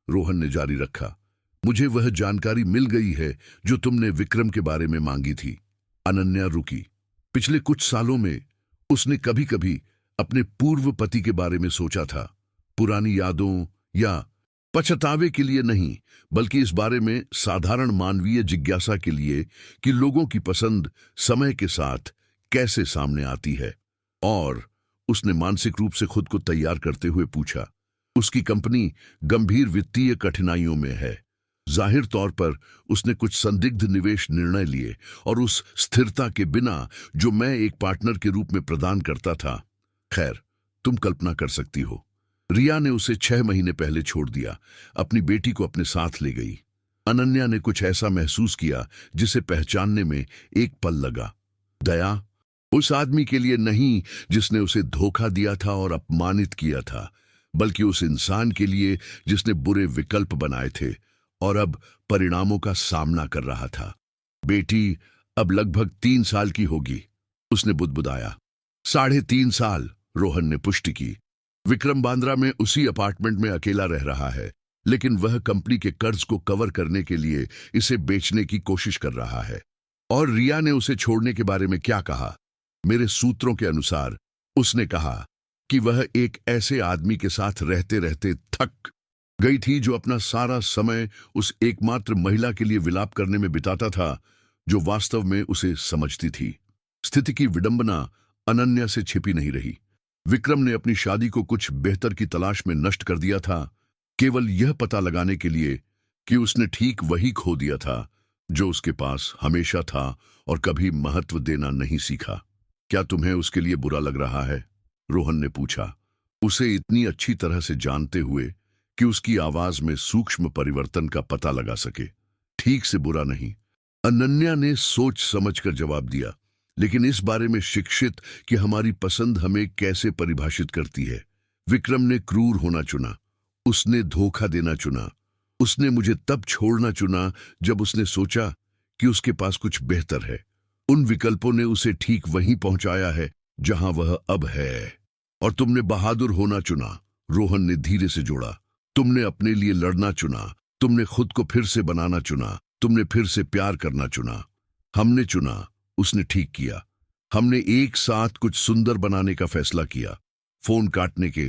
रोहन ने जारी रखा, मुझे वह जानकारी मिल गई है जो तुमने विक्रम के बारे में मांगी थी। अनन्या रुकी। पिछले कुछ सालों में उसने कभी कभी अपने पूर्व पति के बारे में सोचा था, पुरानी यादों या पछतावे के लिए नहीं, बल्कि इस बारे में साधारण मानवीय जिज्ञासा के लिए कि लोगों की पसंद समय के साथ कैसे सामने आती है। और उसने मानसिक रूप से खुद को तैयार करते हुए पूछा। उसकी कंपनी गंभीर वित्तीय कठिनाइयों में है। जाहिर तौर पर उसने कुछ संदिग्ध निवेश निर्णय लिए और उस स्थिरता के बिना जो मैं एक पार्टनर के रूप में प्रदान करता था। खैर, तुम कल्पना कर सकती हो, रिया ने उसे 6 महीने पहले छोड़ दिया, अपनी बेटी को अपने साथ ले गई। अनन्या ने कुछ ऐसा महसूस किया जिसे पहचानने में एक पल लगा। दया उस आदमी के लिए नहीं जिसने उसे धोखा दिया था और अपमानित किया था, बल्कि उस इंसान के लिए जिसने बुरे विकल्प बनाए थे और अब परिणामों का सामना कर रहा था। बेटी अब लगभग 3 साल की होगी, उसने बुदबुदाया। 3.5 साल, रोहन ने पुष्टि की। विक्रम बांद्रा में उसी अपार्टमेंट में अकेला रह रहा है, लेकिन वह कंपनी के कर्ज को कवर करने के लिए इसे बेचने की कोशिश कर रहा है। और रिया ने उसे छोड़ने के बारे में क्या कहा? मेरे सूत्रों के अनुसार उसने कहा कि वह एक ऐसे आदमी के साथ रहते रहते थक गई थी जो अपना सारा समय उस एकमात्र महिला के लिए विलाप करने में बिताता था जो वास्तव में उसे समझती थी। स्थिति की विडंबना अनन्या से छिपी नहीं रही। विक्रम ने अपनी शादी को कुछ बेहतर की तलाश में नष्ट कर दिया था, केवल यह पता लगाने के लिए कि उसने ठीक वही खो दिया था जो उसके पास हमेशा था और कभी महत्व देना नहीं सीखा। क्या तुम्हें उसके लिए बुरा लग रहा है? रोहन ने पूछा, उसे इतनी अच्छी तरह से जानते हुए कि उसकी आवाज में सूक्ष्म परिवर्तन का पता लगा सके। ठीक से बुरा नहीं, अनन्या ने सोच समझकर जवाब दिया, लेकिन इस बारे में शिक्षित कि हमारी पसंद हमें कैसे परिभाषित करती है। विक्रम ने क्रूर होना चुना, उसने धोखा देना चुना, उसने मुझे तब छोड़ना चुना जब उसने सोचा कि उसके पास कुछ बेहतर है। उन विकल्पों ने उसे ठीक वहीं पहुंचाया है जहां वह अब है। और तुमने बहादुर होना चुना, रोहन ने धीरे से जोड़ा। तुमने अपने लिए लड़ना चुना, तुमने खुद को फिर से बनाना चुना, तुमने फिर से प्यार करना चुना। हमने चुना, उसने ठीक किया। हमने एक साथ कुछ सुंदर बनाने का फैसला किया। फोन काटने के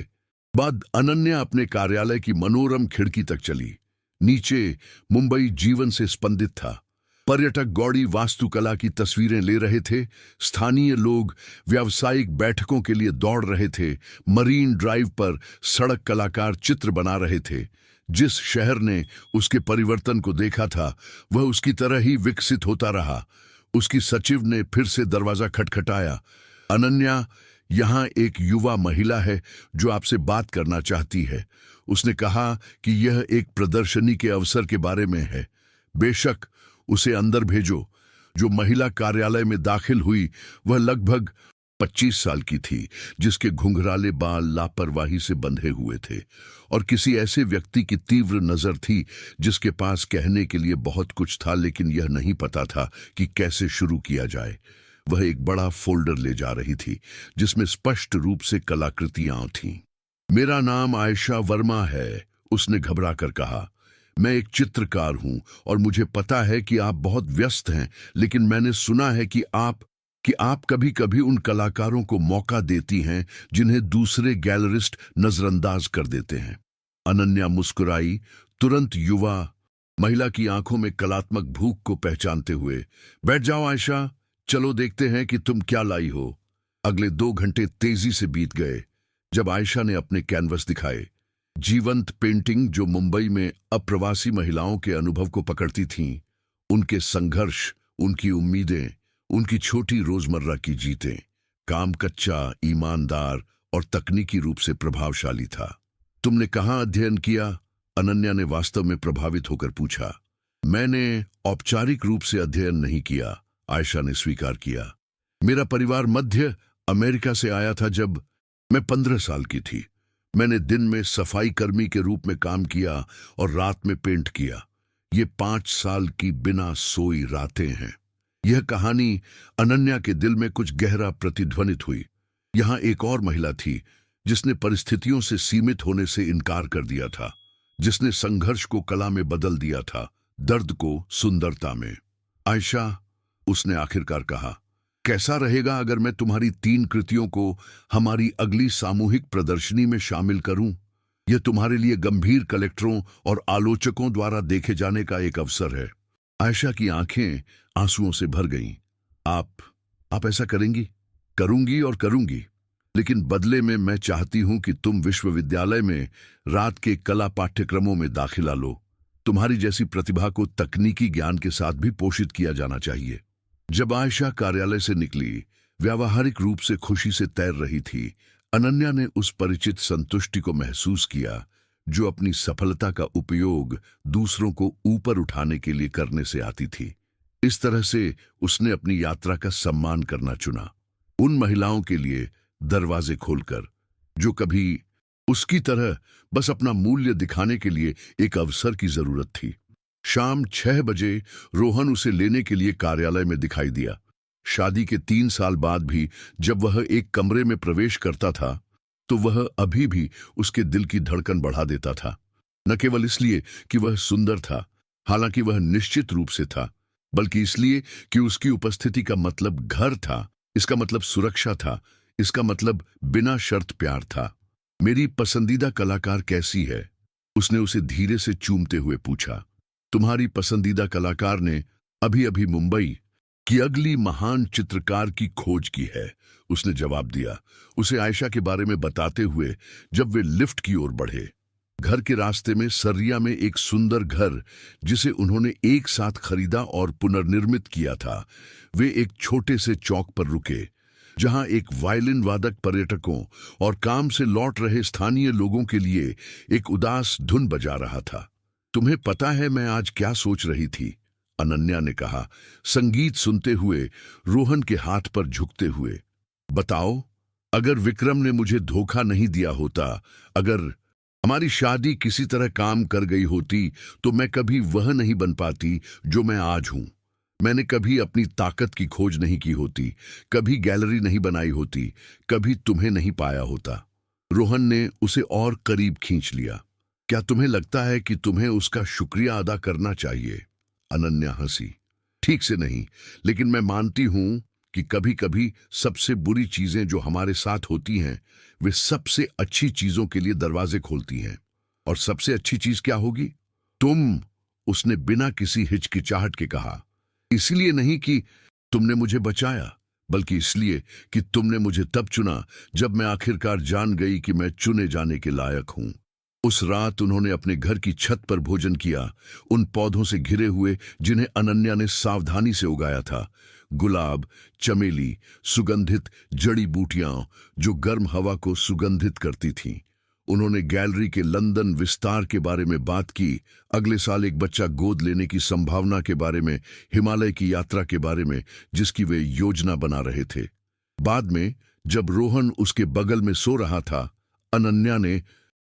बाद अनन्या अपने कार्यालय की मनोरम खिड़की तक चली। नीचे मुंबई जीवन से स्पंदित था। पर्यटक गौड़ी वास्तुकला की तस्वीरें ले रहे थे, स्थानीय लोग व्यावसायिक बैठकों के लिए दौड़ रहे थे, मरीन ड्राइव पर सड़क कलाकार चित्र बना रहे थे। जिस शहर ने उसके परिवर्तन को देखा था वह उसकी तरह ही विकसित होता रहा। उसकी सचिव ने फिर से दरवाजा खटखटाया। अनन्या, यहाँ एक युवा महिला है जो आपसे बात करना चाहती है। उसने कहा कि यह एक प्रदर्शनी के अवसर के बारे में है। बेशक, उसे अंदर भेजो। जो महिला कार्यालय में दाखिल हुई वह लगभग 25 साल की थी, जिसके घुंघराले बाल लापरवाही से बंधे हुए थे और किसी ऐसे व्यक्ति की तीव्र नजर थी जिसके पास कहने के लिए बहुत कुछ था, लेकिन यह नहीं पता था कि कैसे शुरू किया जाए। वह एक बड़ा फोल्डर ले जा रही थी जिसमें स्पष्ट रूप से कलाकृतियां थीं। मेरा नाम आयशा वर्मा है, उसने घबरा कर कहा। मैं एक चित्रकार हूं और मुझे पता है कि आप बहुत व्यस्त हैं, लेकिन मैंने सुना है कि आप कभी-कभी उन कलाकारों को मौका देती हैं जिन्हें दूसरे गैलरिस्ट नजरअंदाज कर देते हैं। अनन्या मुस्कुराई, तुरंत युवा महिला की आंखों में कलात्मक भूख को पहचानते हुए। बैठ जाओ आयशा, चलो देखते हैं कि तुम क्या लाई हो। अगले 2 घंटे तेजी से बीत गए जब आयशा ने अपने कैनवस दिखाए। जीवंत पेंटिंग जो मुंबई में अप्रवासी महिलाओं के अनुभव को पकड़ती थीं, उनके संघर्ष, उनकी उम्मीदें, उनकी छोटी रोजमर्रा की जीतें। काम कच्चा, ईमानदार और तकनीकी रूप से प्रभावशाली था। तुमने कहाँ अध्ययन किया? अनन्या ने वास्तव में प्रभावित होकर पूछा। मैंने औपचारिक रूप से अध्ययन नहीं किया, आयशा ने स्वीकार किया। मेरा परिवार मध्य अमेरिका से आया था जब मैं 15 साल की थी। मैंने दिन में सफाई कर्मी के रूप में काम किया और रात में पेंट किया। ये 5 साल की बिना सोई रातें हैं। यह कहानी अनन्या के दिल में कुछ गहरा प्रतिध्वनित हुई। यहाँ एक और महिला थी जिसने परिस्थितियों से सीमित होने से इनकार कर दिया था, जिसने संघर्ष को कला में बदल दिया था, दर्द को सुंदरता में। आयशा, उसने आखिरकार कहा, कैसा रहेगा अगर मैं तुम्हारी 3 कृतियों को हमारी अगली सामूहिक प्रदर्शनी में शामिल करूं? यह तुम्हारे लिए गंभीर कलेक्टरों और आलोचकों द्वारा देखे जाने का एक अवसर है। आयशा की आंखें आंसुओं से भर गईं। आप ऐसा करेंगी? करूंगी और करूंगी, लेकिन बदले में मैं चाहती हूं कि तुम विश्वविद्यालय में रात के कला पाठ्यक्रमों में दाखिला लो। तुम्हारी जैसी प्रतिभा को तकनीकी ज्ञान के साथ भी पोषित किया जाना चाहिए। जब आयशा कार्यालय से निकली, व्यावहारिक रूप से खुशी से तैर रही थी, अनन्या ने उस परिचित संतुष्टि को महसूस किया जो अपनी सफलता का उपयोग दूसरों को ऊपर उठाने के लिए करने से आती थी। इस तरह से उसने अपनी यात्रा का सम्मान करना चुना, उन महिलाओं के लिए दरवाजे खोलकर जो कभी उसकी तरह बस अपना मूल्य दिखाने के लिए एक अवसर की जरूरत थी। शाम 6 बजे रोहन उसे लेने के लिए कार्यालय में दिखाई दिया। शादी के 3 साल बाद भी जब वह एक कमरे में प्रवेश करता था तो वह अभी भी उसके दिल की धड़कन बढ़ा देता था। न केवल इसलिए कि वह सुंदर था, हालांकि वह निश्चित रूप से था, बल्कि इसलिए कि उसकी उपस्थिति का मतलब घर था, इसका मतलब सुरक्षा था, इसका मतलब बिना शर्त प्यार था। मेरी पसंदीदा कलाकार कैसी है? उसने उसे धीरे से चूमते हुए पूछा। तुम्हारी पसंदीदा कलाकार ने अभी अभी मुंबई की अगली महान चित्रकार की खोज की है, उसने जवाब दिया, उसे आयशा के बारे में बताते हुए जब वे लिफ्ट की ओर बढ़े। घर के रास्ते में सर्रिया में एक सुंदर घर जिसे उन्होंने एक साथ खरीदा और पुनर्निर्मित किया था। वे एक छोटे से चौक पर रुके जहां एक वायलिन वादक पर्यटकों और काम से लौट रहे स्थानीय लोगों के लिए एक उदास धुन बजा रहा था। तुम्हें पता है मैं आज क्या सोच रही थी? अनन्या ने कहा, संगीत सुनते हुए, रोहन के हाथ पर झुकते हुए। बताओ, अगर विक्रम ने मुझे धोखा नहीं दिया होता, अगर हमारी शादी किसी तरह काम कर गई होती, तो मैं कभी वह नहीं बन पाती जो मैं आज हूं। मैंने कभी अपनी ताकत की खोज नहीं की होती, कभी गैलरी नहीं बनाई होती, कभी तुम्हें नहीं पाया होता। रोहन ने उसे और करीब खींच लिया। क्या तुम्हें लगता है कि तुम्हें उसका शुक्रिया अदा करना चाहिए? अनन्या हंसी। ठीक से नहीं, लेकिन मैं मानती हूं कि कभी कभी सबसे बुरी चीजें जो हमारे साथ होती हैं, वे सबसे अच्छी चीजों के लिए दरवाजे खोलती हैं। और सबसे अच्छी चीज क्या होगी? तुम, उसने बिना किसी हिचकिचाहट के कहा। इसलिए नहीं कि तुमने मुझे बचाया, बल्कि इसलिए कि तुमने मुझे तब चुना जब मैं आखिरकार जान गई कि मैं चुने जाने के लायक हूं। उस रात उन्होंने अपने घर की छत पर भोजन किया, उन पौधों से घिरे हुए जिन्हें अनन्या ने सावधानी से उगाया था। गुलाब, चमेली, सुगंधित जड़ी बूटियां जो गर्म हवा को सुगंधित करती थीं। उन्होंने गैलरी के लंदन विस्तार के बारे में बात की, अगले साल एक बच्चा गोद लेने की संभावना के बारे में, हिमालय की यात्रा के बारे में जिसकी वे योजना बना रहे थे। बाद में जब रोहन उसके बगल में सो रहा था, अनन्या ने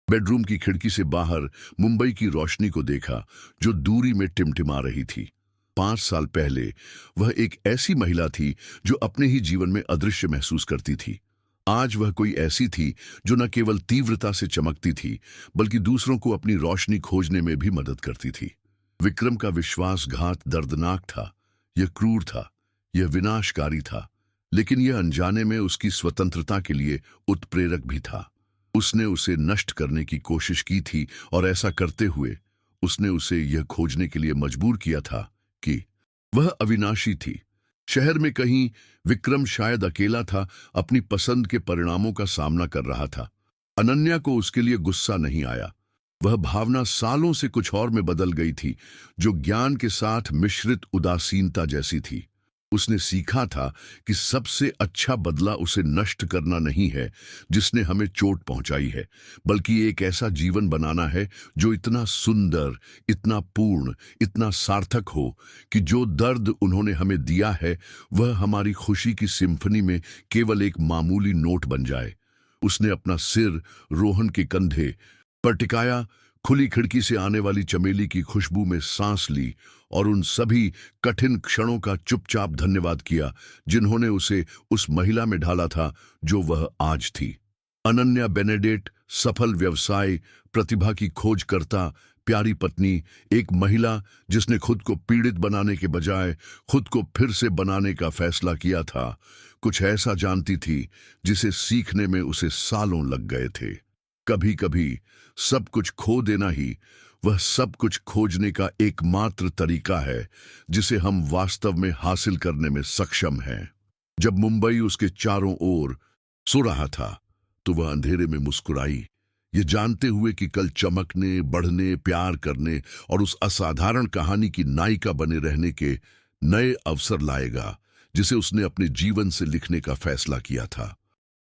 बेडरूम की खिड़की से बाहर मुंबई की रोशनी को देखा जो दूरी में टिमटिमा रही थी। 5 साल पहले वह एक ऐसी महिला थी जो अपने ही जीवन में अदृश्य महसूस करती थी। आज वह कोई ऐसी थी जो न केवल तीव्रता से चमकती थी, बल्कि दूसरों को अपनी रोशनी खोजने में भी मदद करती थी। विक्रम का विश्वासघात दर्दनाक था, यह क्रूर था, यह विनाशकारी था, लेकिन यह अनजाने में उसकी स्वतंत्रता के लिए उत्प्रेरक भी था। उसने उसे नष्ट करने की कोशिश की थी और ऐसा करते हुए उसने उसे यह खोजने के लिए मजबूर किया था कि वह अविनाशी थी। शहर में कहीं विक्रम शायद अकेला था, अपनी पसंद के परिणामों का सामना कर रहा था। अनन्या को उसके लिए गुस्सा नहीं आया। वह भावना सालों से कुछ और में बदल गई थी, जो ज्ञान के साथ मिश्रित उदासीनता जैसी थी। उसने सीखा था कि सबसे अच्छा बदला उसे नष्ट करना नहीं है जिसने हमें चोट पहुंचाई है, बल्कि एक ऐसा जीवन बनाना है जो इतना सुंदर, इतना पूर्ण, इतना सार्थक हो कि जो दर्द उन्होंने हमें दिया है वह हमारी खुशी की सिम्फनी में केवल एक मामूली नोट बन जाए। उसने अपना सिर रोहन के कंधे पर टिकाया, खुली खिड़की से आने वाली चमेली की खुशबू में सांस ली और उन सभी कठिन क्षणों का चुपचाप धन्यवाद किया जिन्होंने उसे उस महिला में ढाला था जो वह आज थी। अनन्या बेनेडिक्ट, सफल व्यवसाय, प्रतिभा की खोजकर्ता, प्यारी पत्नी, एक महिला जिसने खुद को पीड़ित बनाने के बजाय खुद को फिर से बनाने का फैसला किया था। कुछ ऐसा जानती थी जिसे सीखने में उसे सालों लग गए थे। कभी कभी सब कुछ खो देना ही वह सब कुछ खोजने का एकमात्र तरीका है जिसे हम वास्तव में हासिल करने में सक्षम हैं। जब मुंबई उसके चारों ओर सो रहा था तो वह अंधेरे में मुस्कुराई, ये जानते हुए कि कल चमकने, बढ़ने, प्यार करने और उस असाधारण कहानी की नायिका बने रहने के नए अवसर लाएगा जिसे उसने अपने जीवन से लिखने का फैसला किया था।